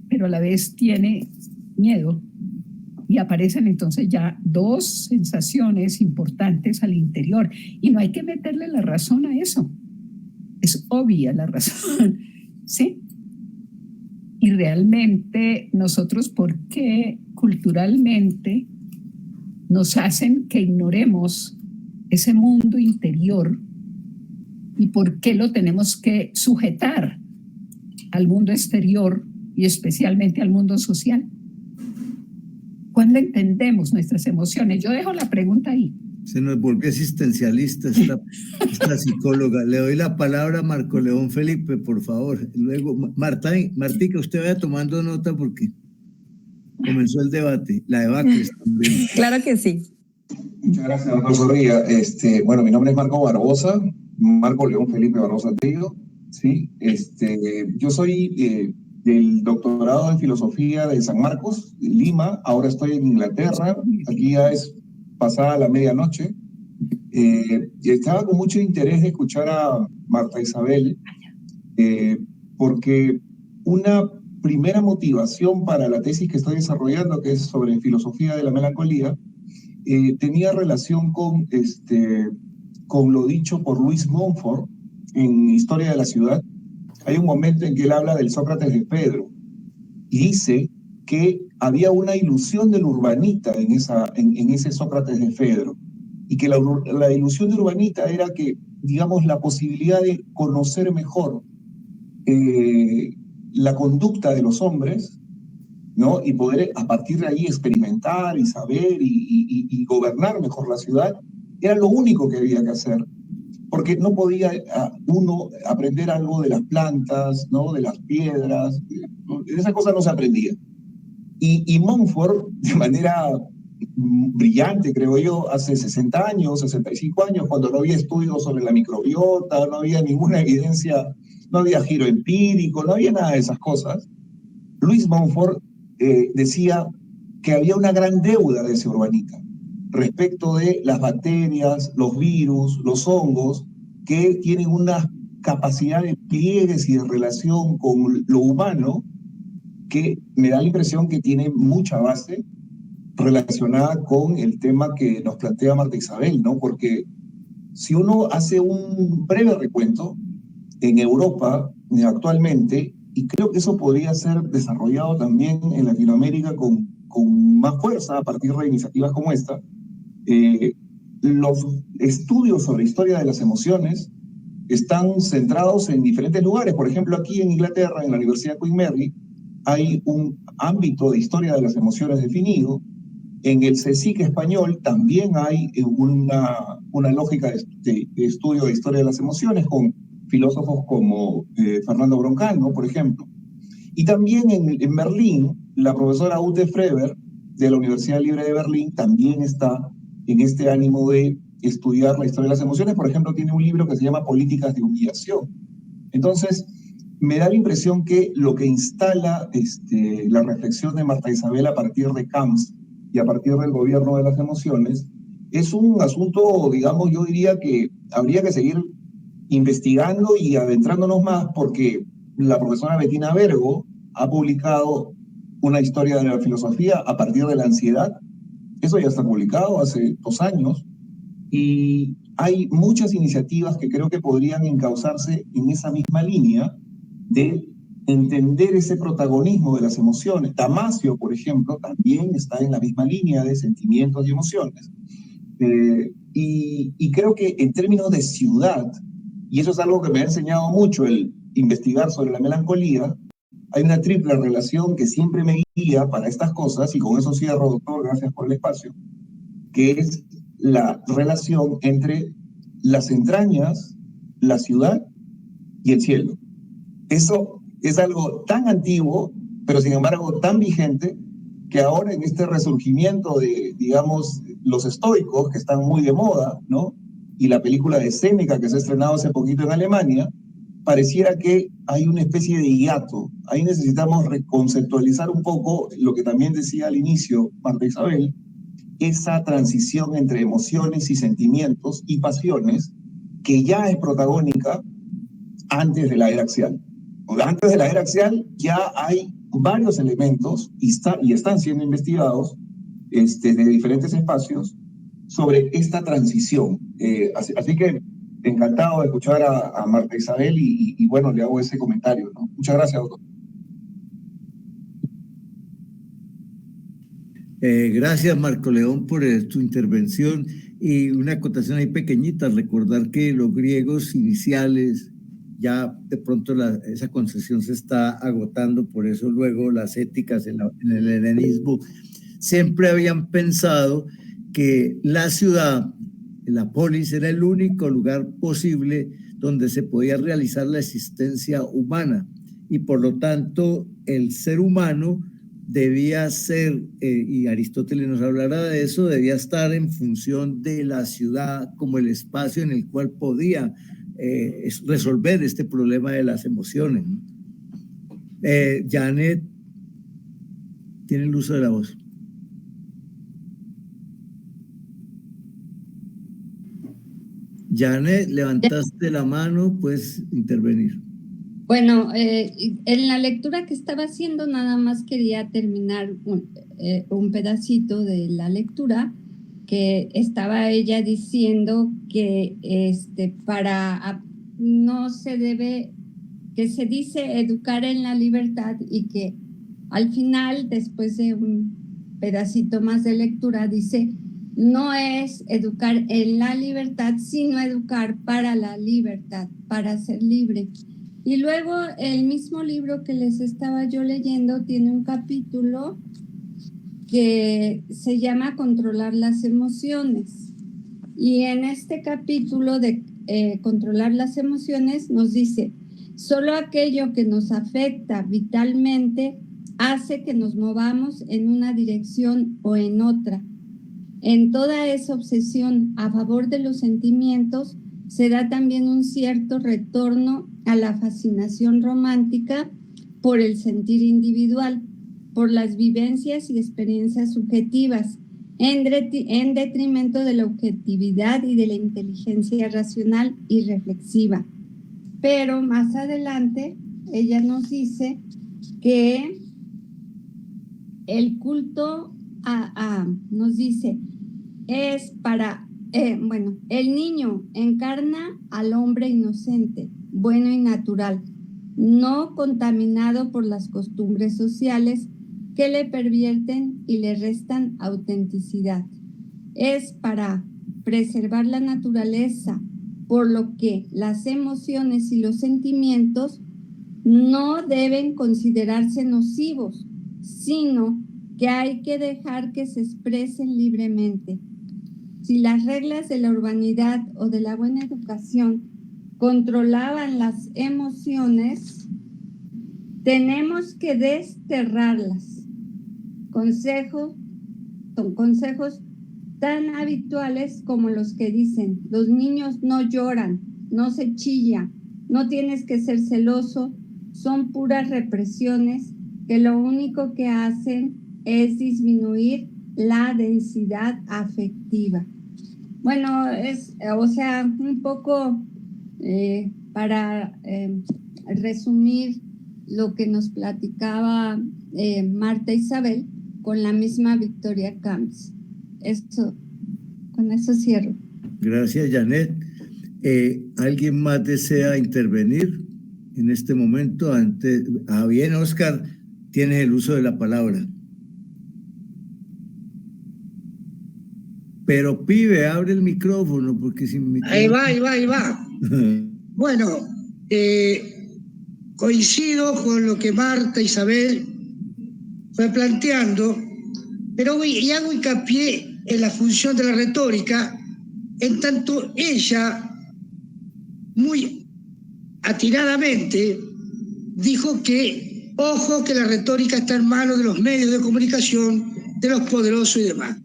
pero a la vez tiene miedo, y aparecen entonces ya dos sensaciones importantes al interior, y no hay que meterle la razón a eso, es obvia la razón, ¿sí? Y realmente nosotros, ¿por qué culturalmente nos hacen que ignoremos ese mundo interior y por qué lo tenemos que sujetar al mundo exterior y especialmente al mundo social? ¿Cuándo entendemos nuestras emociones? Yo dejo la pregunta ahí. Se nos volvió existencialista esta psicóloga. Le doy la palabra a Marco León Felipe, por favor. Luego, Martica, usted vaya tomando nota porque comenzó el debate. La debacle también. Claro que sí. Muchas gracias, doctor Zorrilla. Bueno, mi nombre es Marco Barbosa, Marco León Felipe Barbosa Tello. ¿Sí? Yo soy del doctorado en filosofía de San Marcos, Lima. Ahora estoy en Inglaterra. Aquí ya es pasada la medianoche. Y estaba con mucho interés de escuchar a Marta Isabel, porque una primera motivación para la tesis que estoy desarrollando, que es sobre filosofía de la melancolía, tenía relación con lo dicho por Luis Montfort en Historia de la Ciudad. Hay un momento en que él habla del Sócrates de Pedro y dice que había una ilusión del urbanita en ese Sócrates de Fedro, y que la ilusión del urbanita era que, digamos, la posibilidad de conocer mejor la conducta de los hombres, ¿no? Y poder a partir de ahí experimentar y saber y gobernar mejor la ciudad, era lo único que había que hacer. porque no podía uno aprender algo de las plantas, ¿no? De las piedras, esas cosas no se aprendía. Y Montfort, de manera brillante, creo yo, hace 60 años, 65 años, cuando no había estudios sobre la microbiota, no había ninguna evidencia, no había giro empírico, no había nada de esas cosas, Luis Montfort decía que había una gran deuda de ese Urbanica respecto de las bacterias, los virus, los hongos, que tienen una capacidad de pliegues y de relación con lo humano que me da la impresión que tiene mucha base relacionada con el tema que nos plantea Marta Isabel, ¿no? Porque si uno hace un breve recuento, en Europa actualmente, y creo que eso podría ser desarrollado también en Latinoamérica con más fuerza a partir de iniciativas como esta, los estudios sobre historia de las emociones están centrados en diferentes lugares. Por ejemplo, aquí en Inglaterra, en la Universidad Queen Mary, hay un ámbito de historia de las emociones definido. En el CSIC español también hay una lógica de estudio de historia de las emociones con filósofos como Fernando Broncano, por ejemplo. Y también en Berlín, la profesora Ute Freber, de la Universidad Libre de Berlín, también está en este ánimo de estudiar la historia de las emociones. Por ejemplo, tiene un libro que se llama Políticas de Humillación. Entonces, me da la impresión que lo que instala la reflexión de Marta Isabel a partir de Camps y a partir del gobierno de las emociones es un asunto, digamos, yo diría que habría que seguir investigando y adentrándonos más, porque la profesora Bettina Bergo ha publicado una historia de la filosofía a partir de la ansiedad. Eso ya está publicado hace 2 años, y hay muchas iniciativas que creo que podrían encauzarse en esa misma línea de entender ese protagonismo de las emociones. Damasio, por ejemplo, también está en la misma línea de sentimientos y emociones. Y creo que en términos de ciudad, y eso es algo que me ha enseñado mucho el investigar sobre la melancolía, hay una triple relación que siempre me guía para estas cosas, y con eso cierro, doctor, gracias por el espacio, que es la relación entre las entrañas, la ciudad y el cielo. Eso es algo tan antiguo, pero sin embargo tan vigente, que ahora en este resurgimiento de, digamos, los estoicos, que están muy de moda, ¿no? Y la película de Séneca, que se ha estrenado hace poquito en Alemania, pareciera que hay una especie de hiato. Ahí necesitamos reconceptualizar un poco lo que también decía al inicio Marta Isabel, esa transición entre emociones y sentimientos y pasiones que ya es protagónica antes de la era axial. Antes de la era axial ya hay varios elementos y están siendo investigados de diferentes espacios sobre esta transición. Así que encantado de escuchar a Marta Isabel y bueno, le hago ese comentario, ¿no? Muchas gracias, doctor. Gracias, Marco León, por tu intervención. Y una acotación ahí pequeñita, recordar que los griegos iniciales, ya de pronto esa concesión se está agotando, por eso luego las éticas en el helenismo siempre habían pensado que la ciudad, la polis, era el único lugar posible donde se podía realizar la existencia humana, y por lo tanto el ser humano debía ser, y Aristóteles nos hablará de eso, debía estar en función de la ciudad como el espacio en el cual podía resolver este problema de las emociones. Janet, tiene el uso de la voz. Janet, levantaste la mano, puedes intervenir. Bueno, en la lectura que estaba haciendo nada más quería terminar un pedacito de la lectura, que estaba ella diciendo que no se debe, que se dice educar en la libertad, y que al final, después de un pedacito más de lectura, dice: no es educar en la libertad, sino educar para la libertad, para ser libre. Y luego el mismo libro que les estaba yo leyendo tiene un capítulo que se llama Controlar las emociones. Y en este capítulo controlar las emociones, nos dice, solo aquello que nos afecta vitalmente hace que nos movamos en una dirección o en otra. En toda esa obsesión a favor de los sentimientos se da también un cierto retorno a la fascinación romántica por el sentir individual, por las vivencias y experiencias subjetivas, en detrimento de la objetividad y de la inteligencia racional y reflexiva. Pero más adelante ella nos dice que el culto nos dice es para, el niño encarna al hombre inocente, bueno y natural, no contaminado por las costumbres sociales que le pervierten y le restan autenticidad. Es para preservar la naturaleza, por lo que las emociones y los sentimientos no deben considerarse nocivos, sino que hay que dejar que se expresen libremente. Si las reglas de la urbanidad o de la buena educación controlaban las emociones, tenemos que desterrarlas. Son consejos tan habituales como los que dicen, los niños no lloran, no se chilla, no tienes que ser celoso, son puras represiones que lo único que hacen es disminuir la densidad afectiva. Bueno, un poco para resumir lo que nos platicaba Marta Isabel con la misma Victoria Camps. Con eso cierro. Gracias, Janet. ¿Alguien más desea intervenir en este momento? Bien, Oscar, tienes el uso de la palabra. Pero pibe, abre el micrófono, porque sin micrófono... Ahí va. Bueno, coincido con lo que Marta Isabel fue planteando, pero y hago hincapié en la función de la retórica, en tanto ella, muy atinadamente, dijo que, ojo, que la retórica está en manos de los medios de comunicación, de los poderosos y demás.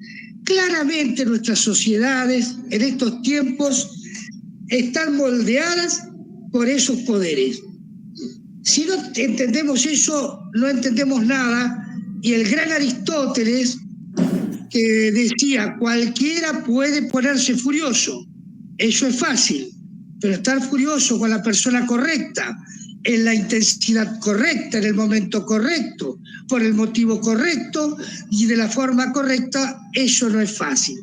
Claramente nuestras sociedades en estos tiempos están moldeadas por esos poderes. Si no entendemos eso, no entendemos nada. Y el gran Aristóteles, que decía, cualquiera puede ponerse furioso, eso es fácil, pero estar furioso con la persona correcta, en la intensidad correcta, en el momento correcto, por el motivo correcto y de la forma correcta, eso no es fácil.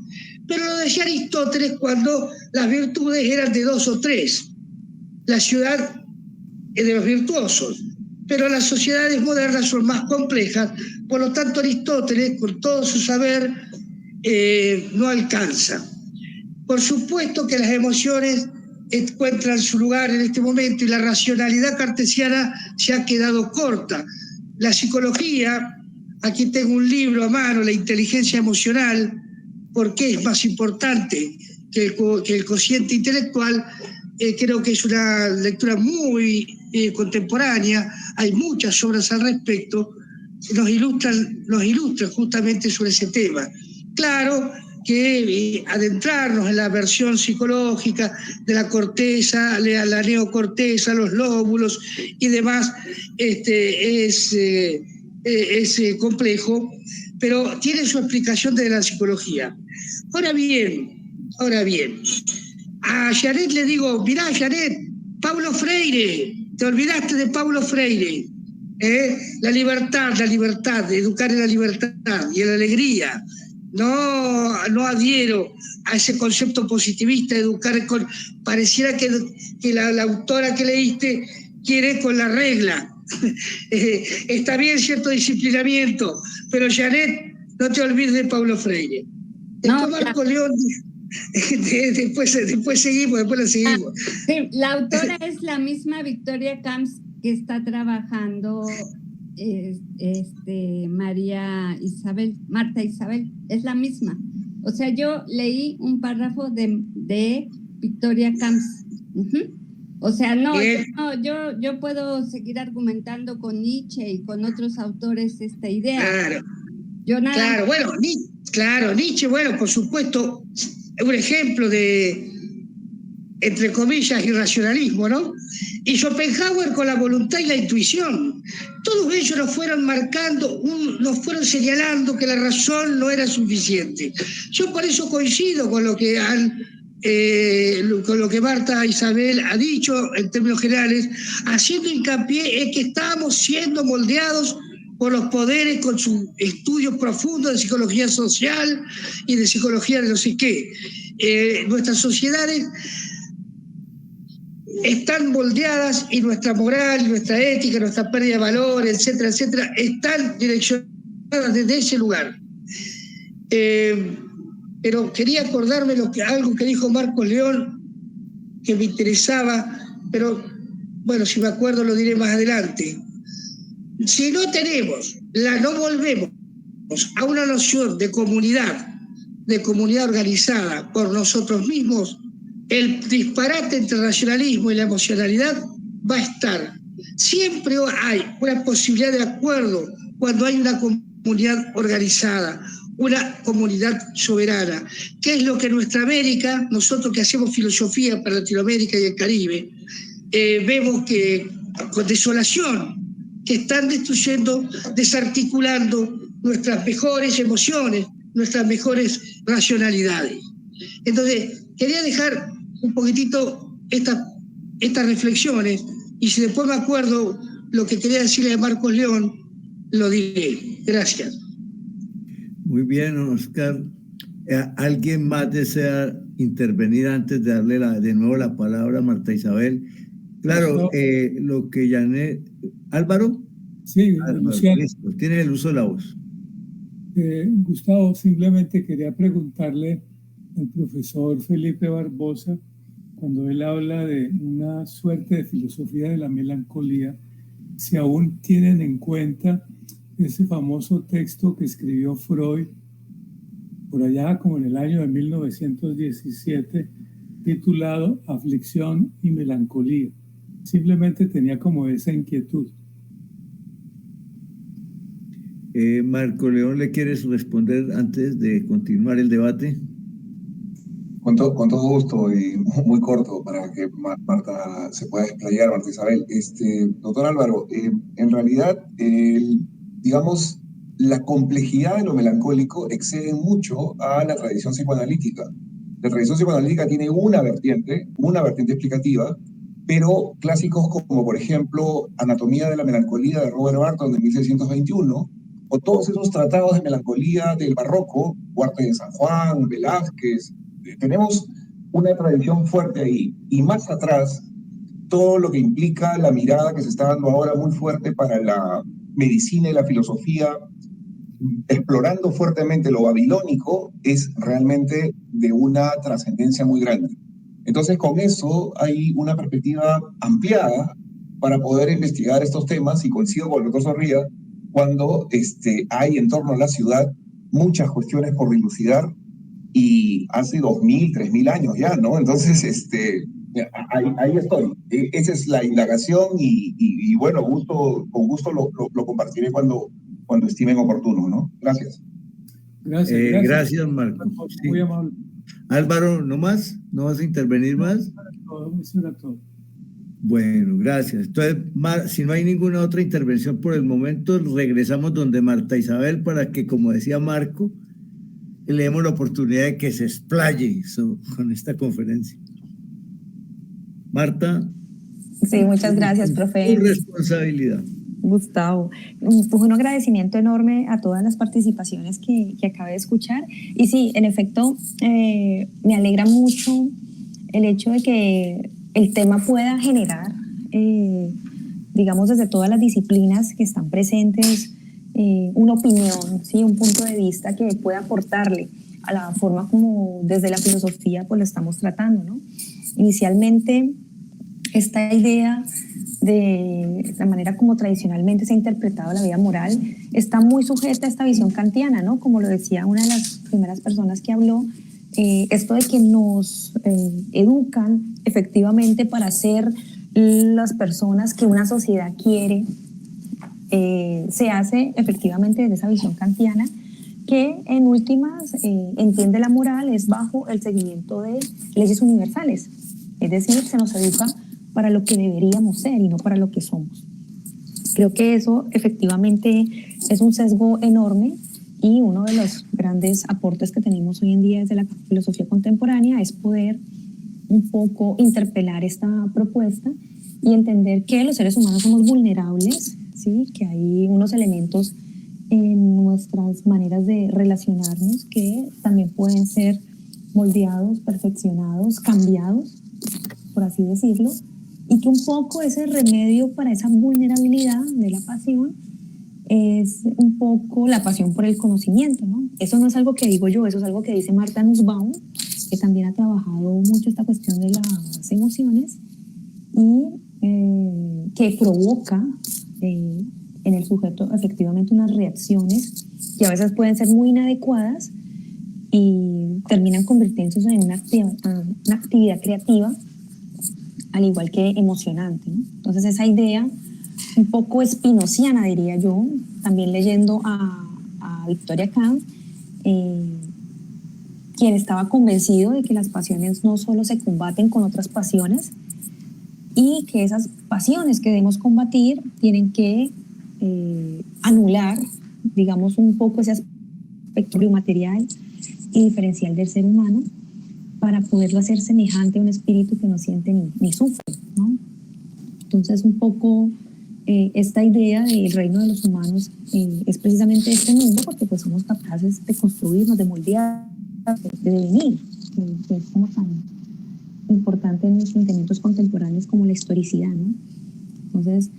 Pero lo decía Aristóteles cuando las virtudes eran de 2 o 3. La ciudad es de los virtuosos, pero las sociedades modernas son más complejas, por lo tanto Aristóteles, con todo su saber, no alcanza. Por supuesto que las emociones encuentran su lugar en este momento y la racionalidad cartesiana se ha quedado corta. La psicología, aquí tengo un libro a mano, La inteligencia emocional, ¿por qué es más importante que el cociente intelectual? Creo que es una lectura muy contemporánea, hay muchas obras al respecto, nos ilustran justamente sobre ese tema. Claro que adentrarnos en la versión psicológica de la corteza, la neocorteza, los lóbulos y demás, es complejo, pero tiene su explicación desde la psicología. Ahora bien, a Janet le digo, mirá, Janet, Paulo Freire, te olvidaste de Paulo Freire, la libertad, educar en la libertad y en la alegría. No adhiero a ese concepto positivista de educar con... Pareciera que la autora que leíste quiere con la regla. Está bien cierto disciplinamiento, pero Janet, no te olvides de Paulo Freire. Después Marco León, después la seguimos. Sí, la autora es la misma Victoria Camps que está trabajando Marta Isabel, es la misma. O sea, yo leí un párrafo de Victoria Camps O sea, yo puedo seguir argumentando con Nietzsche y con otros autores esta idea. Claro, Nietzsche, bueno, por supuesto, es un ejemplo de, entre comillas, irracionalismo, ¿no? Y Schopenhauer con la voluntad y la intuición. Todos ellos nos fueron marcando, nos fueron señalando que la razón no era suficiente. Yo por eso coincido con lo que con lo que Marta Isabel ha dicho en términos generales, haciendo hincapié en que estamos siendo moldeados por los poderes con sus estudios profundos de psicología social y de psicología de no sé qué. Nuestras sociedades están moldeadas y nuestra moral, nuestra ética, nuestra pérdida de valor, etcétera, etcétera, están direccionadas desde ese lugar. Pero quería acordarme algo que dijo Marcos León, que me interesaba, pero bueno, si me acuerdo lo diré más adelante. Si no volvemos a una noción de comunidad organizada por nosotros mismos, el disparate entre el racionalismo y la emocionalidad va a estar. Siempre hay una posibilidad de acuerdo cuando hay una comunidad organizada, una comunidad soberana, que es lo que en nuestra América, nosotros que hacemos filosofía para Latinoamérica y el Caribe, vemos que con desolación, que están destruyendo, desarticulando nuestras mejores emociones, nuestras mejores racionalidades. Entonces, quería dejar un poquitito estas reflexiones, y si después me acuerdo lo que quería decirle a Marcos León, lo diré. Gracias. Muy bien, Oscar. ¿Alguien más desea intervenir antes de darle de nuevo la palabra a Marta Isabel? Claro, lo que Janet... ¿Álvaro? Sí, Luciano. Listo, tiene el uso de la voz. Gustavo, simplemente quería preguntarle al profesor Felipe Barbosa, cuando él habla de una suerte de filosofía de la melancolía, si aún tienen en cuenta ese famoso texto que escribió Freud por allá como en el año de 1917, titulado Aflicción y Melancolía. Simplemente tenía como esa inquietud. Marco León, ¿le quieres responder antes de continuar el debate? Con todo gusto y muy corto para que Marta se pueda explayar, Marta Isabel. Doctor Álvaro, en realidad, digamos, la complejidad de lo melancólico excede mucho a la tradición psicoanalítica. La tradición psicoanalítica tiene una vertiente explicativa, pero clásicos como, por ejemplo, Anatomía de la Melancolía de Robert Barton de 1621, o todos esos tratados de melancolía del barroco, Huarte de San Juan, Velázquez, tenemos una tradición fuerte ahí. Y más atrás, todo lo que implica la mirada que se está dando ahora muy fuerte para la medicina y la filosofía, explorando fuertemente lo babilónico, es realmente de una trascendencia muy grande. Entonces, con eso hay una perspectiva ampliada para poder investigar estos temas, y coincido con el doctor Zorrilla, cuando hay en torno a la ciudad muchas cuestiones por dilucidar, y hace 2.000, 3.000 años ya, ¿no? Entonces, ahí estoy. Esa es la indagación, y bueno, con gusto lo compartiré cuando estimen oportuno, ¿no? Gracias. Gracias, Marco. Sí. Muy amable. Álvaro, ¿no más? ¿No vas a intervenir más? Eso era todo. Bueno, gracias. Entonces, si no hay ninguna otra intervención por el momento, regresamos donde Marta Isabel para que, como decía Marco, le demos la oportunidad de que se explaye con esta conferencia. Marta. Sí, muchas gracias, profe. Tu responsabilidad. Gustavo, pues un agradecimiento enorme a todas las participaciones que acabé de escuchar. Y sí, en efecto, me alegra mucho el hecho de que el tema pueda generar, digamos, desde todas las disciplinas que están presentes, una opinión, ¿sí? Un punto de vista que pueda aportarle a la forma como desde la filosofía pues lo estamos tratando, ¿no? Inicialmente, esta idea de la manera como tradicionalmente se ha interpretado la vida moral está muy sujeta a esta visión kantiana, ¿no? Como lo decía una de las primeras personas que habló, esto de que nos educan efectivamente para ser las personas que una sociedad quiere, se hace efectivamente desde esa visión kantiana, que en últimas entiende la moral es bajo el seguimiento de leyes universales. Es decir, se nos educa para lo que deberíamos ser y no para lo que somos. Creo que eso efectivamente es un sesgo enorme y uno de los grandes aportes que tenemos hoy en día desde la filosofía contemporánea es poder un poco interpelar esta propuesta y entender que los seres humanos somos vulnerables, ¿sí? Que hay unos elementos en nuestras maneras de relacionarnos que también pueden ser moldeados, perfeccionados, cambiados, por así decirlo, y que un poco ese remedio para esa vulnerabilidad de la pasión es un poco la pasión por el conocimiento, ¿no? Eso no es algo que digo yo, eso es algo que dice Martha Nussbaum, que también ha trabajado mucho esta cuestión de las emociones y que provoca en el sujeto efectivamente unas reacciones que a veces pueden ser muy inadecuadas y terminan convirtiéndose en una actividad creativa, al igual que emocionante, ¿no? Entonces esa idea un poco espinociana, diría yo, también leyendo a Victoria Kant, quien estaba convencido de que las pasiones no solo se combaten con otras pasiones y que esas pasiones que debemos combatir tienen que anular, digamos, un poco ese aspecto material y diferencial del ser humano para poderlo hacer semejante a un espíritu que no siente ni sufre, ¿no? Entonces, un poco esta idea del reino de los humanos es precisamente este mundo, porque pues somos capaces de construirnos, de moldear, de devenir, que es como tan importante en los pensamientos contemporáneos como la historicidad, ¿no? Entonces,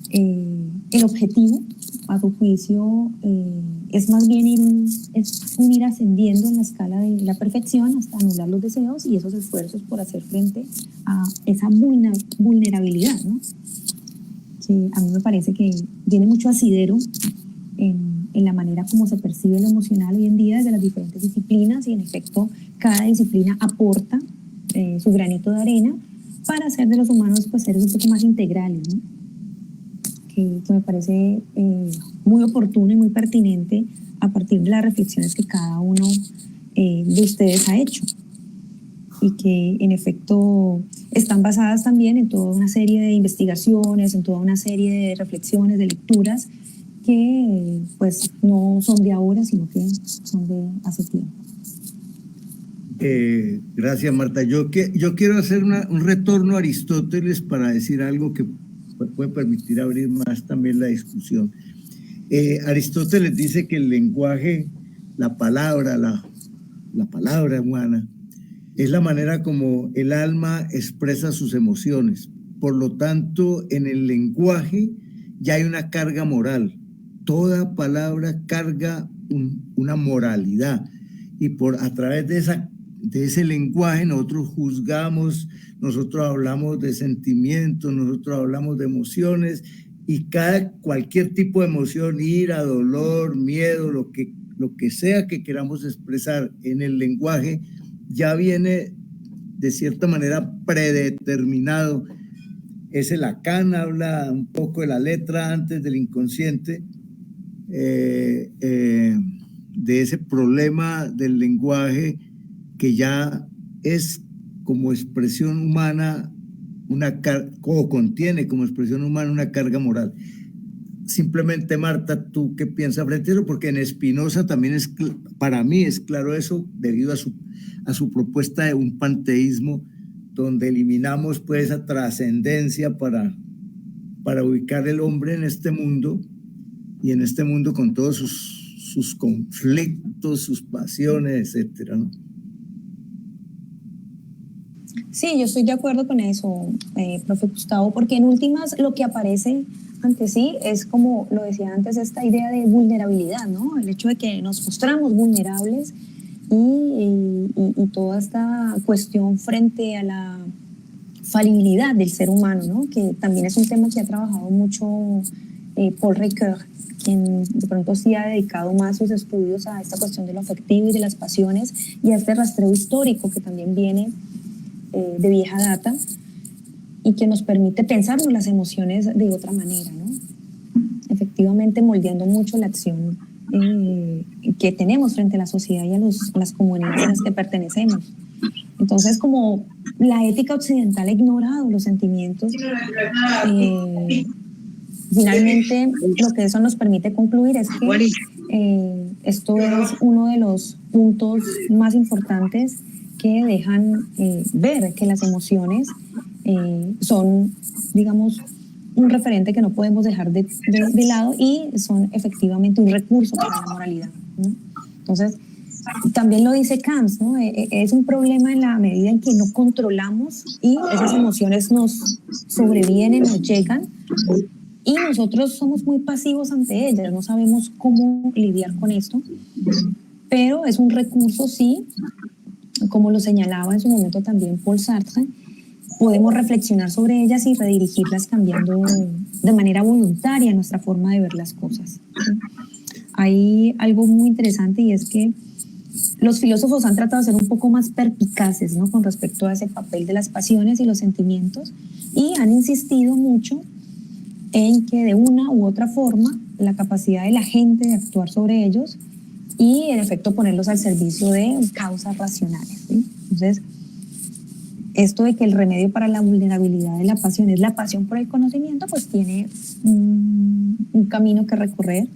el objetivo, a su juicio, es más bien ir ascendiendo en la escala de la perfección hasta anular los deseos y esos esfuerzos por hacer frente a esa vulnerabilidad, ¿no? Que a mí me parece que tiene mucho asidero en la manera como se percibe lo emocional hoy en día desde las diferentes disciplinas, y en efecto cada disciplina aporta su granito de arena para hacer de los humanos pues seres un poco más integrales, ¿no? Que me parece muy oportuno y muy pertinente a partir de las reflexiones que cada uno de ustedes ha hecho y que en efecto están basadas también en toda una serie de investigaciones, en toda una serie de reflexiones, de lecturas que pues no son de ahora, sino que son de hace tiempo. Gracias, Marta. Yo quiero hacer un retorno a Aristóteles para decir algo que puede permitir abrir más también la discusión. Aristóteles dice que el lenguaje, la palabra humana, es la manera como el alma expresa sus emociones. Por lo tanto, en el lenguaje ya hay una carga moral. Toda palabra carga una moralidad, y a través de ese lenguaje nosotros juzgamos, nosotros hablamos de sentimientos, nosotros hablamos de emociones, y cualquier tipo de emoción, ira, dolor, miedo, lo que sea que queramos expresar en el lenguaje, ya viene de cierta manera predeterminado. Ese Lacan habla un poco de la letra antes del inconsciente, de ese problema del lenguaje que ya es como expresión humana o contiene como expresión humana una carga moral. Simplemente, Marta, ¿tú qué piensas frente a eso? Porque en Spinoza también para mí es claro eso, debido a su propuesta de un panteísmo donde eliminamos pues esa trascendencia para ubicar el hombre en este mundo, y en este mundo con todos sus conflictos, sus pasiones, etcétera, ¿no? Sí, yo estoy de acuerdo con eso, profe Gustavo, porque en últimas lo que aparece ante sí es, como lo decía antes, esta idea de vulnerabilidad, ¿no? El hecho de que nos mostramos vulnerables y toda esta cuestión frente a la falibilidad del ser humano, ¿no? Que también es un tema que ha trabajado mucho Paul Ricoeur, quien de pronto sí ha dedicado más sus estudios a esta cuestión de lo afectivo y de las pasiones y a este rastreo histórico que también viene de vieja data y que nos permite pensarnos las emociones de otra manera, ¿no? Efectivamente moldeando mucho la acción que tenemos frente a la sociedad y a las comunidades a las que pertenecemos. Entonces, como la ética occidental ha ignorado los sentimientos, finalmente lo que eso nos permite concluir es que esto es uno de los puntos más importantes que dejan ver que las emociones son, digamos, un referente que no podemos dejar de lado y son efectivamente un recurso para la moralidad, ¿no? Entonces, también lo dice Kant, ¿no? Es un problema en la medida en que no controlamos y esas emociones nos sobrevienen, nos llegan y nosotros somos muy pasivos ante ellas, no sabemos cómo lidiar con esto, pero es un recurso, sí, como lo señalaba en su momento también Paul Sartre. Podemos reflexionar sobre ellas y redirigirlas cambiando de manera voluntaria nuestra forma de ver las cosas, ¿sí? Hay algo muy interesante y es que los filósofos han tratado de ser un poco más perspicaces, ¿no?, con respecto a ese papel de las pasiones y los sentimientos y han insistido mucho en que de una u otra forma la capacidad de la gente de actuar sobre ellos y en efecto ponerlos al servicio de causas racionales, ¿sí? Entonces, esto de que el remedio para la vulnerabilidad de la pasión es la pasión por el conocimiento, pues tiene un camino que recorrer.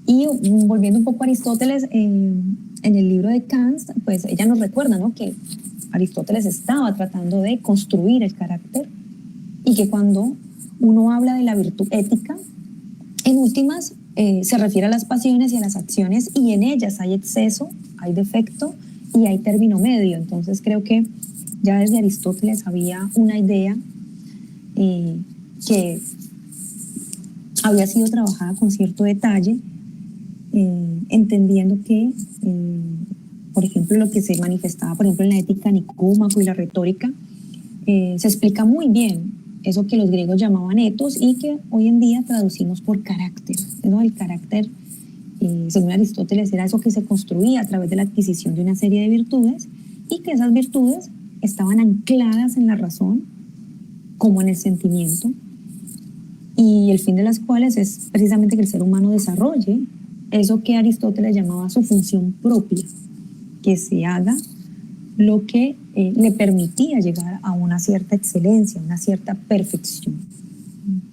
Y volviendo un poco a Aristóteles, en el libro de Kant, pues ella nos recuerda, ¿no?, que Aristóteles estaba tratando de construir el carácter y que cuando uno habla de la virtud ética, en últimas se refiere a las pasiones y a las acciones y en ellas hay exceso, hay defecto y hay término medio. Entonces creo que ya desde Aristóteles había una idea que había sido trabajada con cierto detalle, entendiendo que, por ejemplo, lo que se manifestaba, por ejemplo, en la ética Nicómaco y la retórica, se explica muy bien eso que los griegos llamaban ethos y que hoy en día traducimos por carácter, ¿no? El carácter, según Aristóteles, era eso que se construía a través de la adquisición de una serie de virtudes y que esas virtudes estaban ancladas en la razón como en el sentimiento y el fin de las cuales es precisamente que el ser humano desarrolle eso que Aristóteles llamaba su función propia, que se haga lo que le permitía llegar a una cierta excelencia, una cierta perfección.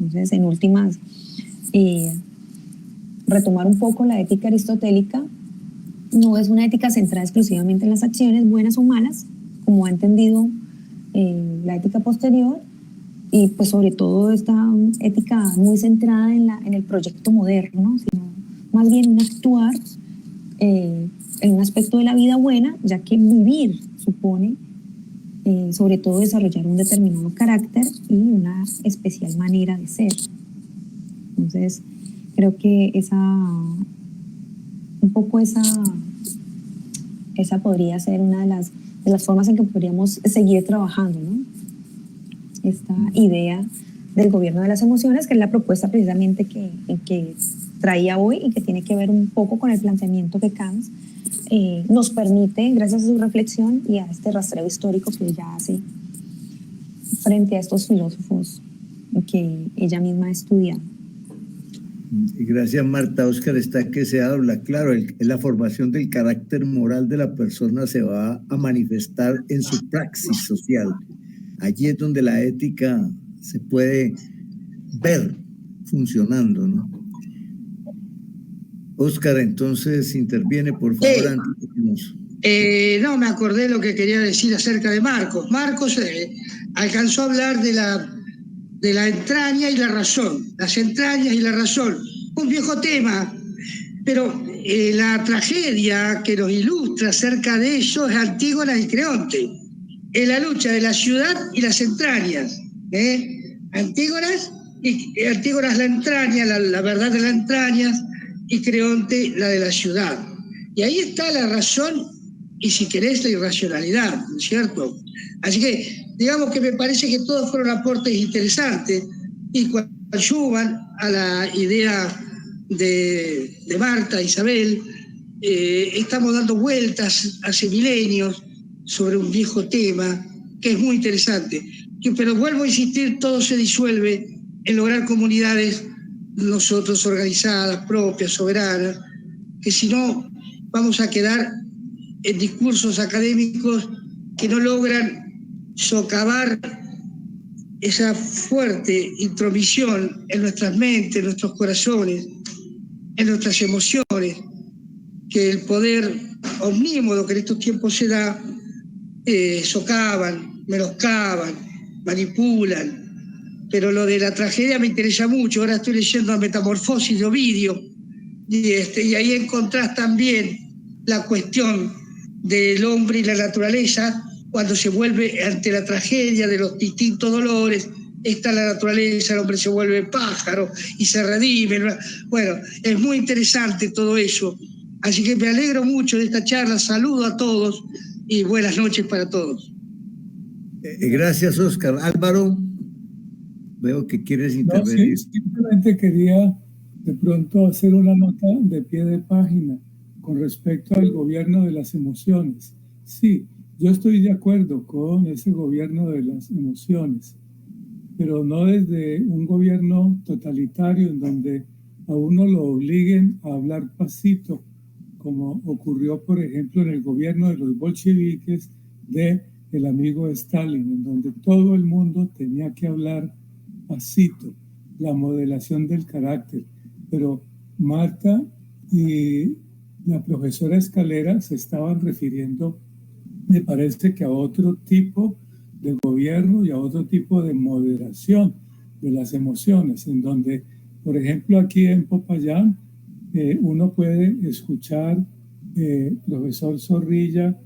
Entonces, en últimas, retomar un poco la ética aristotélica no es una ética centrada exclusivamente en las acciones buenas o malas, como ha entendido la ética posterior, y pues sobre todo esta ética muy centrada en el proyecto moderno, ¿no?, sino más bien un actuar en un aspecto de la vida buena, ya que vivir supone sobre todo desarrollar un determinado carácter y una especial manera de ser. Entonces creo que esa podría ser una de las formas en que podríamos seguir trabajando, ¿no? Esta idea del gobierno de las emociones, que es la propuesta precisamente que traía hoy y que tiene que ver un poco con el planteamiento que Kant nos permite, gracias a su reflexión y a este rastreo histórico que ella hace frente a estos filósofos que ella misma ha estudiado. Gracias, Marta. Óscar, está que se habla. Claro, la formación del carácter moral de la persona se va a manifestar en su praxis social. Allí es donde la ética se puede ver funcionando, ¿no? Óscar, entonces interviene, por favor, antes de que nos... No, me acordé lo que quería decir acerca de Marcos. Marcos alcanzó a hablar de la entraña y la razón, las entrañas y la razón. Un viejo tema, pero la tragedia que nos ilustra acerca de eso es Antígona y Creonte, en la lucha de la ciudad y las entrañas. Antígonas la entraña, la verdad de las entrañas, y Creonte la de la ciudad. Y ahí está la razón y, si querés, la irracionalidad, ¿no es cierto? Así que digamos que me parece que todos fueron aportes interesantes y cuando coadyuvan a la idea de Marta, Isabel. Estamos dando vueltas hace milenios sobre un viejo tema que es muy interesante. Pero vuelvo a insistir, todo se disuelve en lograr comunidades nosotros organizadas, propias, soberanas, que si no vamos a quedar en discursos académicos que no logran socavar esa fuerte intromisión en nuestras mentes, en nuestros corazones, en nuestras emociones, que el poder omnímodo que en estos tiempos se da, socavan, menoscaban, manipulan. Pero lo de la tragedia me interesa mucho. Ahora estoy leyendo a Metamorfosis de Ovidio, y ahí encontrás también la cuestión del hombre y la naturaleza cuando se vuelve ante la tragedia de los distintos dolores. Está la naturaleza, el hombre se vuelve pájaro y se redime. Bueno, es muy interesante todo eso. Así que me alegro mucho de esta charla. Saludo a todos y buenas noches para todos. Gracias, Oscar. Álvaro, veo que quieres intervenir. No, sí, simplemente quería de pronto hacer una nota de pie de página con respecto al gobierno de las emociones. Sí, yo estoy de acuerdo con ese gobierno de las emociones, pero no desde un gobierno totalitario en donde a uno lo obliguen a hablar pasito, como ocurrió, por ejemplo, en el gobierno de los bolcheviques de el amigo Stalin, en donde todo el mundo tenía que hablar pasito, la modelación del carácter. Pero Marta y la profesora Escalera se estaban refiriendo, me parece que a otro tipo de gobierno y a otro tipo de moderación de las emociones, en donde, por ejemplo, aquí en Popayán, uno puede escuchar, profesor Zorrilla,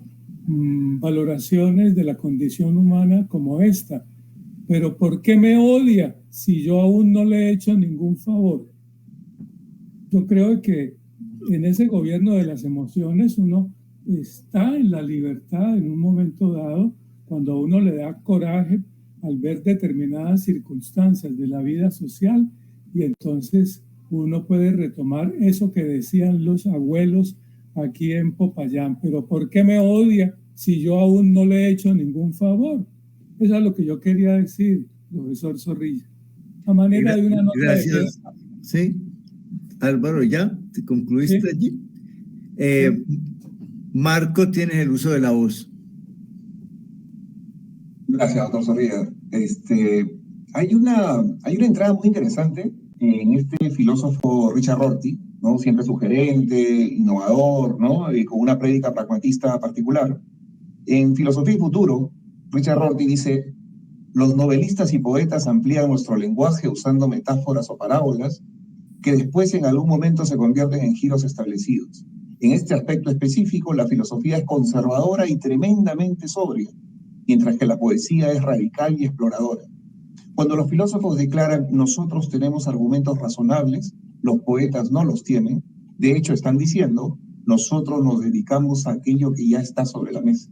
valoraciones de la condición humana como esta. Pero ¿por qué me odia si yo aún no le he hecho ningún favor? Yo creo que en ese gobierno de las emociones uno está en la libertad en un momento dado, cuando a uno le da coraje al ver determinadas circunstancias de la vida social, y entonces uno puede retomar eso que decían los abuelos aquí en Popayán. Pero ¿por qué me odia si yo aún no le he hecho ningún favor? Eso es lo que yo quería decir, profesor Zorrilla. A manera de una nota. Gracias. Sí. Álvaro, ¿ya? ¿Te concluiste sí. allí? Marco, tienes el uso de la voz. Gracias, doctor Zorrilla. Hay una entrada muy interesante en este filósofo Richard Rorty, ¿no? Siempre sugerente, innovador, ¿no? Con una prédica pragmatista particular. En Filosofía y Futuro, Richard Rorty dice: los novelistas y poetas amplían nuestro lenguaje usando metáforas o parábolas que después en algún momento se convierten en giros establecidos. En este aspecto específico, la filosofía es conservadora y tremendamente sobria, mientras que la poesía es radical y exploradora. Cuando los filósofos declaran nosotros tenemos argumentos razonables, los poetas no los tienen, de hecho están diciendo nosotros nos dedicamos a aquello que ya está sobre la mesa.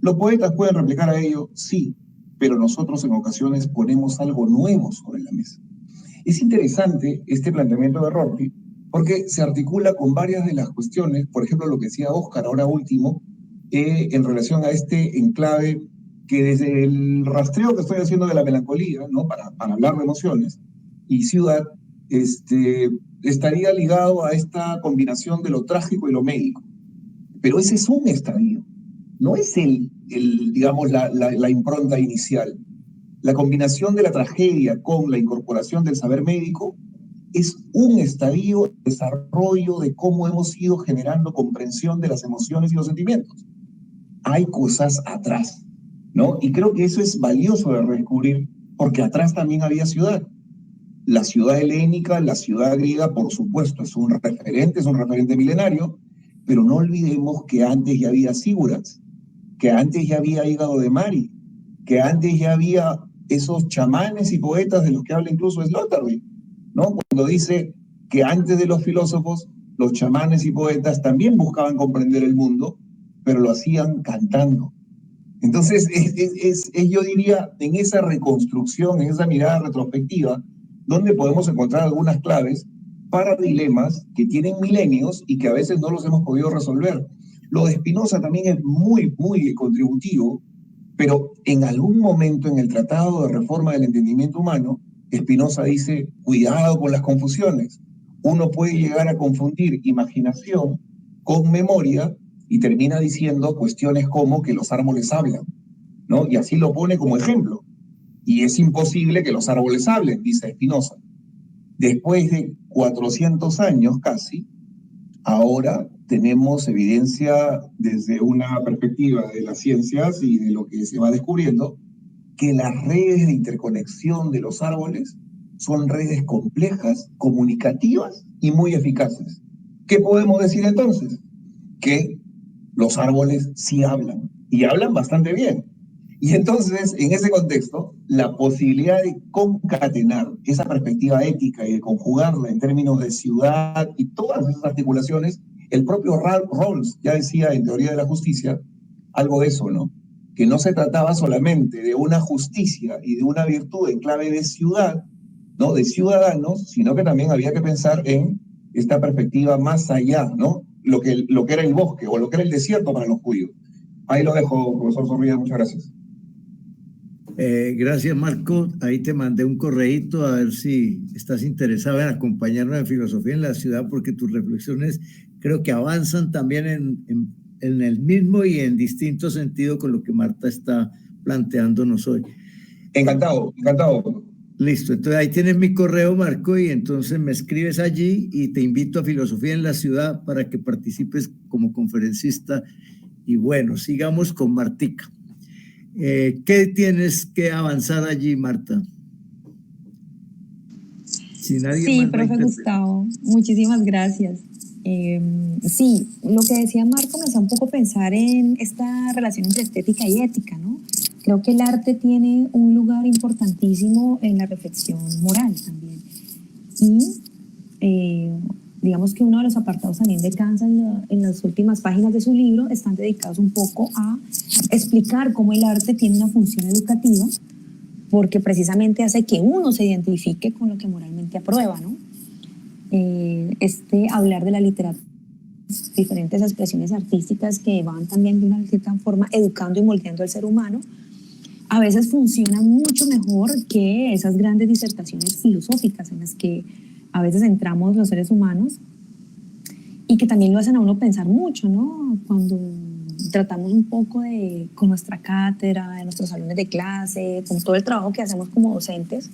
Los poetas pueden replicar a ello, sí, pero nosotros en ocasiones ponemos algo nuevo sobre la mesa. Es interesante este planteamiento de Rorty porque se articula con varias de las cuestiones, por ejemplo, lo que decía Oscar ahora último, en relación a este enclave que desde el rastreo que estoy haciendo de la melancolía, ¿no? para hablar de emociones y ciudad, estaría ligado a esta combinación de lo trágico y lo médico. Pero ese es un estadio, no es digamos, la impronta inicial. La combinación de la tragedia con la incorporación del saber médico es un estadio de desarrollo de cómo hemos ido generando comprensión de las emociones y los sentimientos. Hay cosas atrás, ¿no? Y creo que eso es valioso de redescubrir, porque atrás también había ciudad. La ciudad helénica, la ciudad griega, por supuesto, es un referente milenario, pero no olvidemos que antes ya había síguras, que antes ya había hígado de Mari, que antes ya había esos chamanes y poetas de los que habla incluso Sloterdijk, ¿no? Cuando dice que antes de los filósofos, los chamanes y poetas también buscaban comprender el mundo, pero lo hacían cantando. Entonces, yo diría, en esa reconstrucción, en esa mirada retrospectiva, donde podemos encontrar algunas claves para dilemas que tienen milenios y que a veces no los hemos podido resolver. Lo de Spinoza también es muy, muy contributivo, pero en algún momento en el Tratado de Reforma del Entendimiento Humano, Spinoza dice, cuidado con las confusiones. Uno puede llegar a confundir imaginación con memoria y termina diciendo cuestiones como que los árboles hablan, ¿no? Y así lo pone como ejemplo. Y es imposible que los árboles hablen, dice Spinoza. Después de 400 años casi, ahora tenemos evidencia desde una perspectiva de las ciencias y de lo que se va descubriendo, que las redes de interconexión de los árboles son redes complejas, comunicativas y muy eficaces. ¿Qué podemos decir entonces? Que los árboles sí hablan, y hablan bastante bien. Y entonces, en ese contexto, la posibilidad de concatenar esa perspectiva ética y de conjugarla en términos de ciudad y todas esas articulaciones, el propio Ralph Rawls ya decía en Teoría de la Justicia algo de eso, ¿no? Que no se trataba solamente de una justicia y de una virtud en clave de ciudad, ¿no? De ciudadanos, sino que también había que pensar en esta perspectiva más allá, ¿no? Lo que era el bosque o lo que era el desierto para los judíos. Ahí lo dejo, profesor Zorrilla, muchas gracias. Gracias, Marco. Ahí te mandé un correíto a ver si estás interesado en acompañarnos en Filosofía en la Ciudad, porque tus reflexiones creo que avanzan también en el mismo y en distinto sentido con lo que Marta está planteándonos hoy. Encantado, encantado. Listo, entonces ahí tienes mi correo, Marco, y entonces me escribes allí y te invito a Filosofía en la Ciudad para que participes como conferencista. Y bueno, sigamos con Martica. ¿Qué tienes que avanzar allí, Marta? Si sí, profe Gustavo, muchísimas gracias. Sí, lo que decía Marco me hacía un poco pensar en esta relación entre estética y ética, ¿no? Creo que el arte tiene un lugar importantísimo en la reflexión moral también. Y digamos que uno de los apartados también de Kansa en las últimas páginas de su libro están dedicados un poco a explicar cómo el arte tiene una función educativa, porque precisamente hace que uno se identifique con lo que moralmente aprueba, ¿no? Hablar de la literatura, diferentes expresiones artísticas que van también de una cierta forma educando y moldeando al ser humano, a veces funcionan mucho mejor que esas grandes disertaciones filosóficas en las que a veces entramos los seres humanos y que también lo hacen a uno pensar mucho, ¿no? Cuando tratamos un poco con nuestra cátedra, en nuestros salones de clase, con todo el trabajo que hacemos como docentes,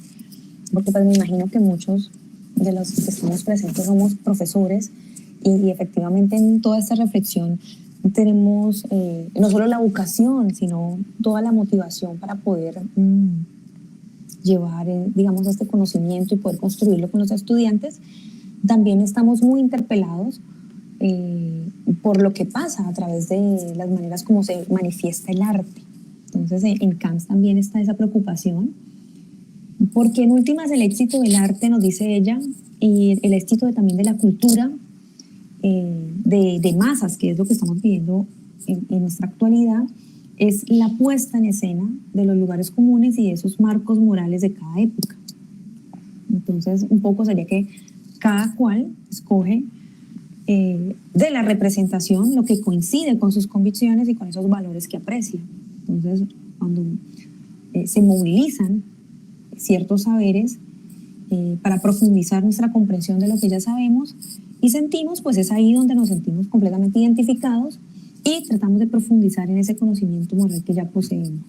porque pues me imagino que muchos de los que estamos presentes somos profesores y efectivamente en toda esta reflexión tenemos no solo la vocación, sino toda la motivación para poder llevar, digamos, este conocimiento y poder construirlo con los estudiantes. También estamos muy interpelados por lo que pasa a través de las maneras como se manifiesta el arte. Entonces, en Kant también está esa preocupación, porque en últimas el éxito del arte, nos dice ella, y el éxito también de la cultura, de masas, que es lo que estamos viviendo en nuestra actualidad, es la puesta en escena de los lugares comunes y de esos marcos morales de cada época. Entonces, un poco sería que cada cual escoge de la representación lo que coincide con sus convicciones y con esos valores que aprecia. Entonces, cuando se movilizan ciertos saberes para profundizar nuestra comprensión de lo que ya sabemos y sentimos, pues es ahí donde nos sentimos completamente identificados y tratamos de profundizar en ese conocimiento moral que ya poseemos.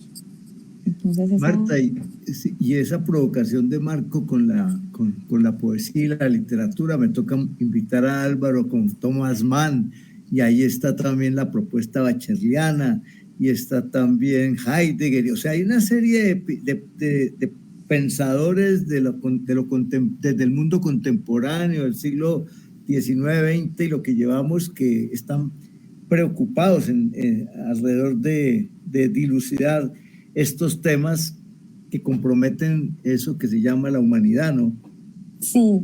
Entonces, Marta, y esa provocación de Marco con la poesía y la literatura, me toca invitar a Álvaro con Thomas Mann, y ahí está también la propuesta bacheliana, y está también Heidegger, o sea, hay una serie de pensadores desde el mundo contemporáneo, del siglo XIX, XX, y lo que llevamos, que están preocupados alrededor de dilucidar estos temas que comprometen eso que se llama la humanidad, ¿no? Sí.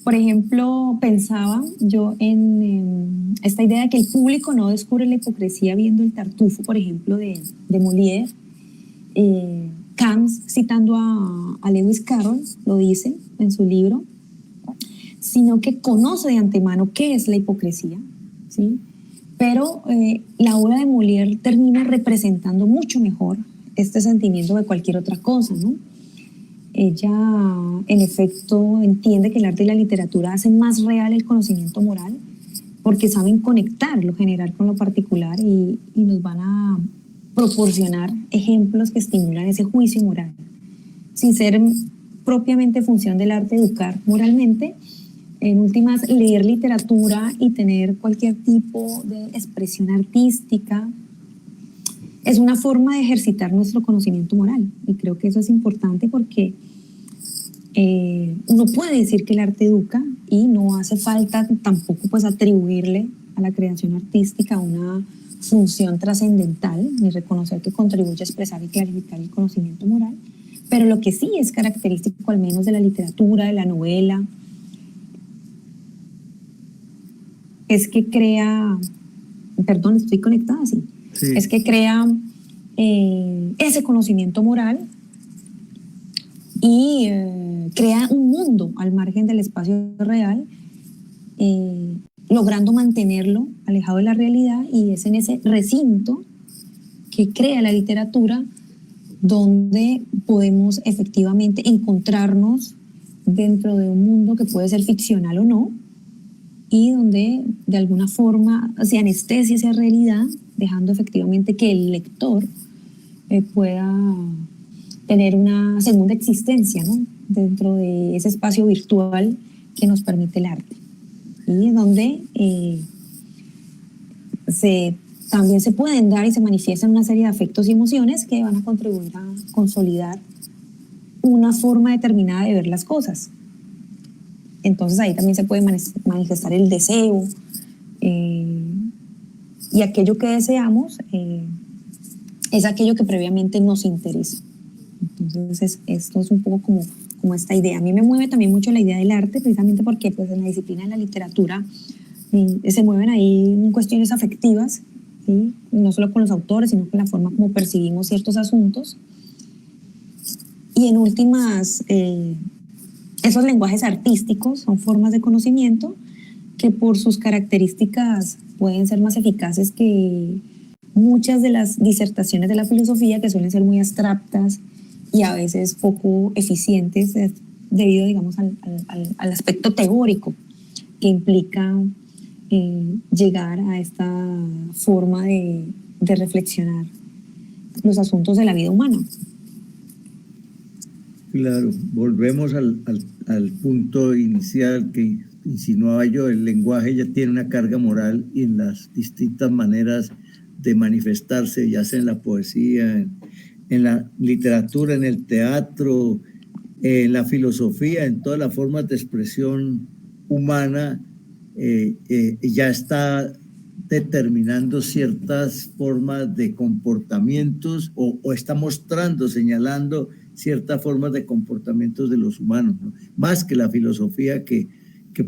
Por ejemplo, pensaba yo en esta idea de que el público no descubre la hipocresía viendo el Tartufo, por ejemplo, de Molière, Kant, citando a Lewis Carroll, lo dice en su libro, sino que conoce de antemano qué es la hipocresía, ¿sí? Pero la obra de Molière termina representando mucho mejor este sentimiento que cualquier otra cosa, ¿no? Ella, en efecto, entiende que el arte y la literatura hacen más real el conocimiento moral porque saben conectar lo general con lo particular y nos van a proporcionar ejemplos que estimulan ese juicio moral. Sin ser propiamente función del arte educar moralmente, en últimas, leer literatura y tener cualquier tipo de expresión artística es una forma de ejercitar nuestro conocimiento moral. Y creo que eso es importante porque uno puede decir que el arte educa y no hace falta tampoco pues atribuirle a la creación artística una función trascendental ni reconocer que contribuye a expresar y clarificar el conocimiento moral. Pero lo que sí es característico al menos de la literatura, de la novela, es que crea, perdón, estoy conectada, sí. Es que crea ese conocimiento moral y crea un mundo al margen del espacio real, logrando mantenerlo alejado de la realidad, y es en ese recinto que crea la literatura donde podemos efectivamente encontrarnos dentro de un mundo que puede ser ficcional o no, y donde de alguna forma se anestesia esa realidad, dejando efectivamente que el lector pueda tener una segunda existencia, ¿no? Dentro de ese espacio virtual que nos permite el arte, y donde también se pueden dar y se manifiestan una serie de afectos y emociones que van a contribuir a consolidar una forma determinada de ver las cosas. Entonces ahí también se puede manifestar el deseo, y aquello que deseamos es aquello que previamente nos interesa. Entonces esto es un poco como esta idea. A mí me mueve también mucho la idea del arte, precisamente porque pues, en la disciplina de la literatura se mueven ahí cuestiones afectivas, ¿sí? No solo con los autores, sino con la forma como percibimos ciertos asuntos. Y en últimas, esos lenguajes artísticos son formas de conocimiento que por sus características pueden ser más eficaces que muchas de las disertaciones de la filosofía, que suelen ser muy abstractas y a veces poco eficientes debido, digamos, al aspecto teórico que implica llegar a esta forma de reflexionar los asuntos de la vida humana. Claro, volvemos al punto inicial que insinuaba yo. El lenguaje ya tiene una carga moral, y en las distintas maneras de manifestarse, ya sea en la poesía, en la literatura, en el teatro, en la filosofía, en todas las formas de expresión humana, ya está determinando ciertas formas de comportamientos o está mostrando, señalando ciertas formas de comportamientos de los humanos, ¿no? Más que la filosofía que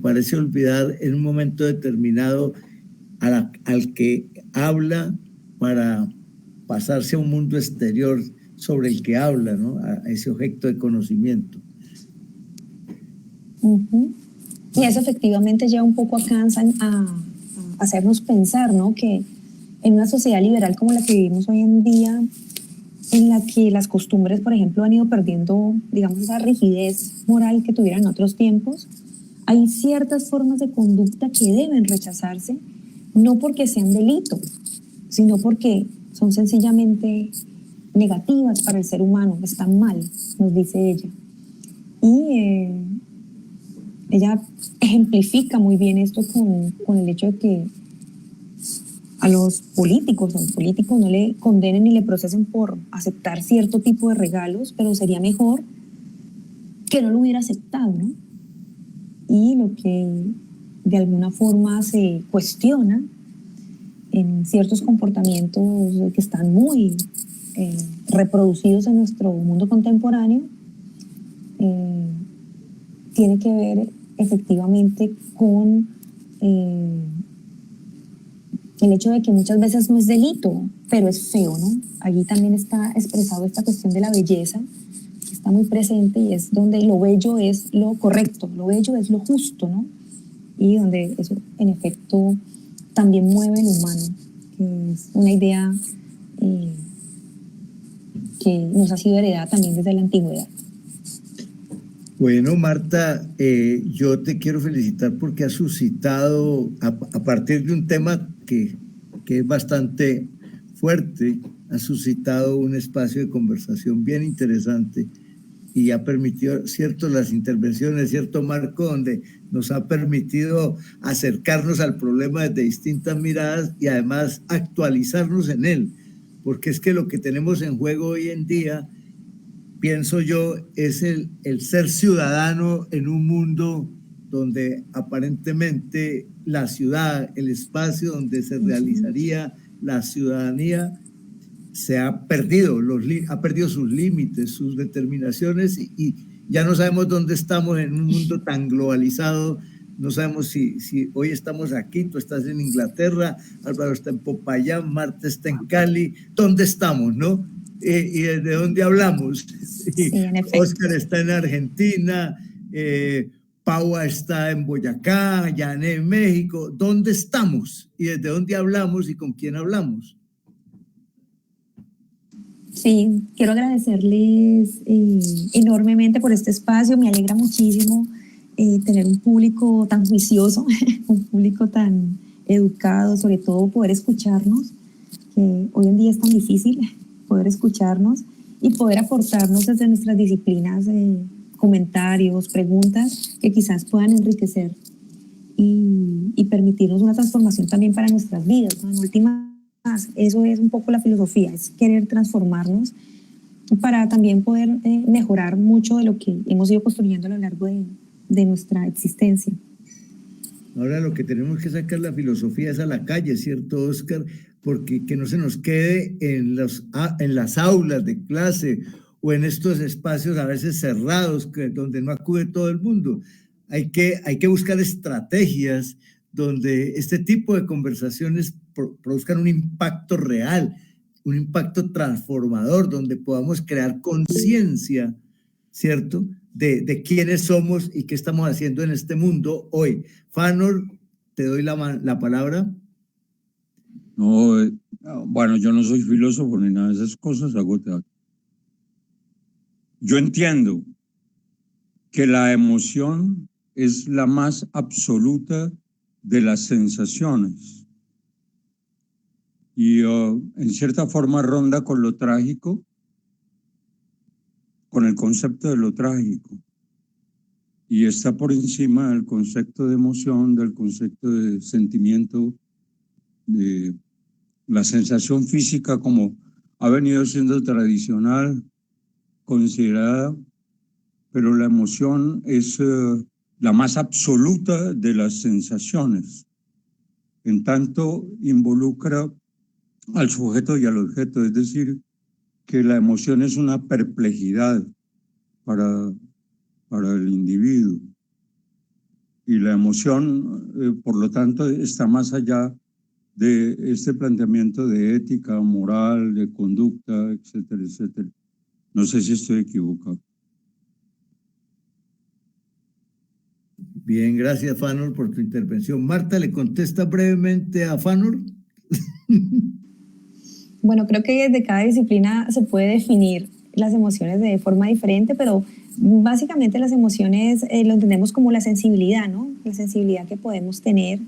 parece olvidar en un momento determinado al que habla para pasarse a un mundo exterior sobre el que habla, ¿no? A ese objeto de conocimiento. Y eso efectivamente lleva un poco a Kant a hacernos pensar, ¿no? Que en una sociedad liberal como la que vivimos hoy en día, en la que las costumbres, por ejemplo, han ido perdiendo, digamos, esa rigidez moral que tuvieran en otros tiempos, hay ciertas formas de conducta que deben rechazarse, no porque sean delito, sino porque son sencillamente negativas para el ser humano, están mal, nos dice ella. Y ella ejemplifica muy bien esto con el hecho de que a los políticos no le condenen ni le procesen por aceptar cierto tipo de regalos, pero sería mejor que no lo hubiera aceptado, ¿no? Y lo que de alguna forma se cuestiona en ciertos comportamientos que están muy reproducidos en nuestro mundo contemporáneo, tiene que ver efectivamente con el hecho de que muchas veces no es delito, pero es feo, ¿no? Allí también está expresado esta cuestión de la belleza, que está muy presente y es donde lo bello es lo correcto, lo bello es lo justo, ¿no? Y donde eso, en efecto, también mueve el humano, que es una idea que nos ha sido heredada también desde la antigüedad. Bueno, Marta, yo te quiero felicitar porque has suscitado, a partir de un tema que es bastante fuerte, has suscitado un espacio de conversación bien interesante y ha permitido, cierto, las intervenciones, cierto marco donde nos ha permitido acercarnos al problema desde distintas miradas y además actualizarnos en él, porque es que lo que tenemos en juego hoy en día, pienso yo, es el ser ciudadano en un mundo donde aparentemente la ciudad, el espacio donde se realizaría la ciudadanía, se ha perdido, ha perdido sus límites, sus determinaciones y ya no sabemos dónde estamos en un mundo tan globalizado. No sabemos si hoy estamos aquí, tú estás en Inglaterra, Álvaro está en Popayán, Marta está en Cali, ¿dónde estamos, no? ¿Y desde dónde hablamos? Sí, Oscar está en Argentina, Paua está en Boyacá, Yané en México. ¿Dónde estamos? ¿Y desde dónde hablamos y con quién hablamos? Sí, quiero agradecerles enormemente por este espacio. Me alegra muchísimo tener un público tan juicioso, un público tan educado, sobre todo poder escucharnos, que hoy en día es tan difícil poder escucharnos y poder aportarnos desde nuestras disciplinas comentarios, preguntas que quizás puedan enriquecer y permitirnos una transformación también para nuestras vidas, ¿no? En últimas, eso es un poco la filosofía, es querer transformarnos para también poder mejorar mucho de lo que hemos ido construyendo a lo largo de nuestra existencia. Ahora lo que tenemos que sacar la filosofía es a la calle, ¿cierto, Oscar? Porque que no se nos quede en las aulas de clase o en estos espacios a veces cerrados donde no acude todo el mundo. Hay que buscar estrategias donde este tipo de conversaciones produzcan un impacto real, un impacto transformador, donde podamos crear conciencia, ¿cierto?, de quiénes somos y qué estamos haciendo en este mundo hoy. Fanor, te doy la palabra. No, bueno, yo no soy filósofo ni nada de esas cosas, hago teatro. Yo entiendo que la emoción es la más absoluta de las sensaciones y en cierta forma ronda con lo trágico, con el concepto de lo trágico, y está por encima del concepto de emoción, del concepto de sentimiento, de la sensación física como ha venido siendo tradicional, considerada, pero la emoción es la más absoluta de las sensaciones, en tanto involucra al sujeto y al objeto, es decir, que la emoción es una perplejidad para el individuo. Y la emoción, por lo tanto, está más allá de este planteamiento de ética, moral, de conducta, etcétera, etcétera. No sé si estoy equivocado. Bien, gracias, Fanor, por tu intervención. Marta, ¿le contesta brevemente a Fanor? Bueno, creo que desde cada disciplina se puede definir las emociones de forma diferente, pero básicamente las emociones lo entendemos como la sensibilidad, ¿no? La sensibilidad que podemos tener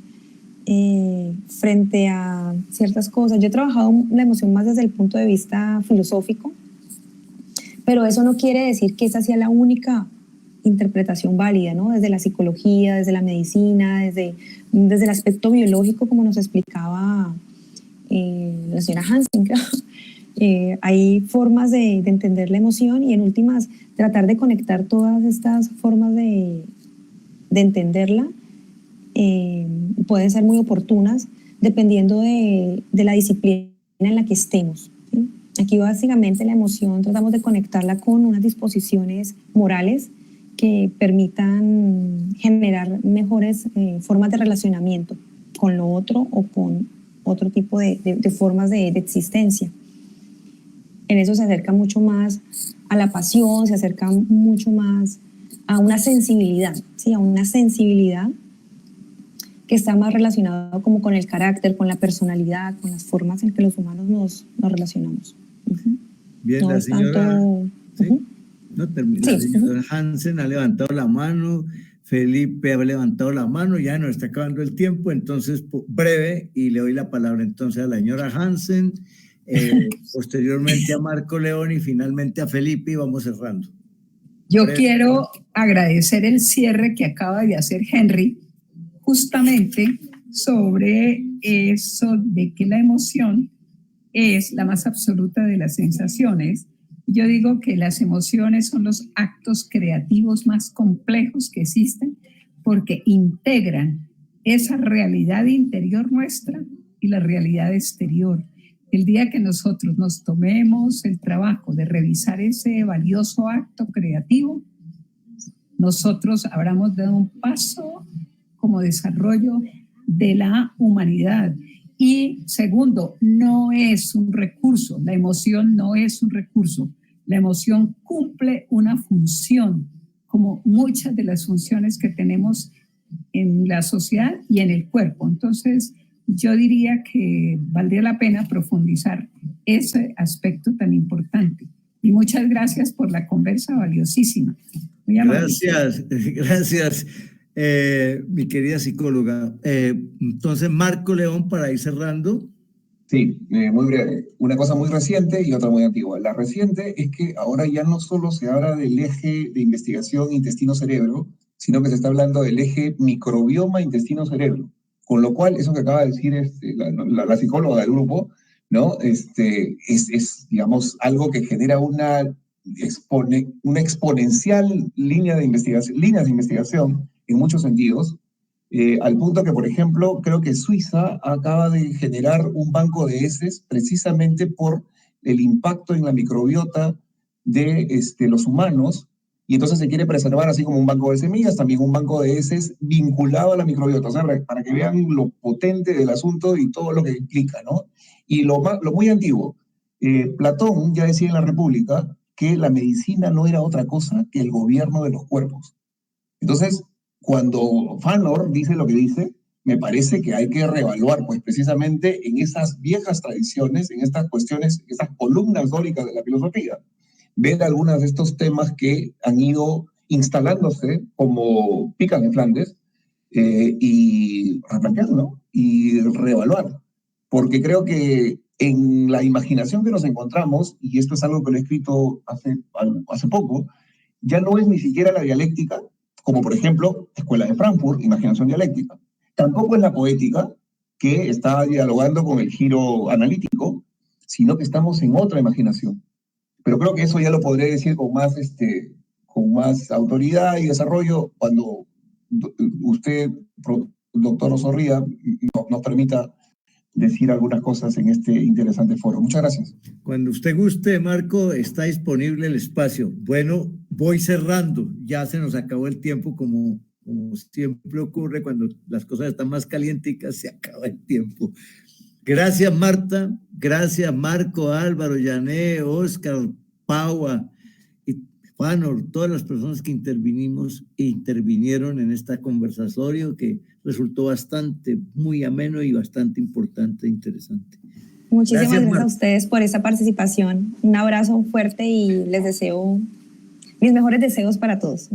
frente a ciertas cosas. Yo he trabajado la emoción más desde el punto de vista filosófico, pero eso no quiere decir que esa sea la única interpretación válida, ¿no? Desde la psicología, desde la medicina, desde el aspecto biológico, como nos explicaba la señora Hansen, creo. Hay formas de entender la emoción y en últimas tratar de conectar todas estas formas de entenderla pueden ser muy oportunas dependiendo de la disciplina en la que estemos, ¿sí? Aquí básicamente la emoción tratamos de conectarla con unas disposiciones morales que permitan generar mejores formas de relacionamiento con lo otro o con otro tipo de formas de existencia. En eso se acerca mucho más a la pasión, se acerca mucho más a una sensibilidad, ¿sí? A una sensibilidad que está más relacionado como con el carácter, con la personalidad, con las formas en que los humanos nos relacionamos. Bien, no la señora, tanto, no termina. Sí. La señora Hansen ha levantado la mano, Felipe ha levantado la mano, ya nos está acabando el tiempo, entonces breve, y le doy la palabra entonces a la señora Hansen, posteriormente a Marco León y finalmente a Felipe, y vamos cerrando. Yo quiero agradecer el cierre que acaba de hacer Henry, justamente sobre eso de que la emoción es la más absoluta de las sensaciones. Yo digo que las emociones son los actos creativos más complejos que existen porque integran esa realidad interior nuestra y la realidad exterior. El día que nosotros nos tomemos el trabajo de revisar ese valioso acto creativo, nosotros habremos dado un paso como desarrollo de la humanidad. Y segundo, no es un recurso, la emoción no es un recurso, la emoción cumple una función, como muchas de las funciones que tenemos en la sociedad y en el cuerpo. Entonces, yo diría que valdría la pena profundizar ese aspecto tan importante. Y muchas gracias por la conversa valiosísima. Muy amable. Gracias, mi querida psicóloga. Entonces, Marco León, para ir cerrando. Sí, muy breve. Una cosa muy reciente y otra muy antigua. La reciente es que ahora ya no solo se habla del eje de investigación intestino-cerebro, sino que se está hablando del eje microbioma intestino-cerebro. Con lo cual, eso que acaba de decir la psicóloga del grupo, ¿no? Es, digamos, algo que genera una exponencial líneas de investigación en muchos sentidos, al punto que, por ejemplo, creo que Suiza acaba de generar un banco de heces precisamente por el impacto en la microbiota de los humanos, y entonces se quiere preservar así como un banco de semillas, también un banco de heces vinculado a la microbiota, o sea, para que vean lo potente del asunto y todo lo que implica, ¿no? Y lo muy antiguo, Platón ya decía en la República que la medicina no era otra cosa que el gobierno de los cuerpos. Entonces, cuando Fanor dice lo que dice, me parece que hay que reevaluar, pues precisamente en esas viejas tradiciones, en estas cuestiones, estas columnas dóricas de la filosofía, ver algunos de estos temas que han ido instalándose como picas de Flandes y replantearlo, ¿no? Y reevaluar. Porque creo que en la imaginación que nos encontramos, y esto es algo que lo he escrito hace poco, ya no es ni siquiera la dialéctica, como por ejemplo, Escuela de Frankfurt, imaginación dialéctica. Tampoco es la poética, que está dialogando con el giro analítico, sino que estamos en otra imaginación. Pero creo que eso ya lo podré decir con más autoridad y desarrollo cuando usted, doctor Osorría, nos permita decir algunas cosas en este interesante foro. Muchas gracias. Cuando usted guste, Marco, está disponible el espacio. Bueno, voy cerrando. Ya se nos acabó el tiempo, como siempre ocurre cuando las cosas están más calienticas, se acaba el tiempo. Gracias, Marta. Gracias, Marco, Álvaro, Yané, Oscar, Paua y Fanor, todas las personas que intervinieron en este conversatorio que resultó muy ameno y bastante importante e interesante. Muchísimas gracias a ustedes por esa participación. Un abrazo fuerte y les deseo mis mejores deseos para todos.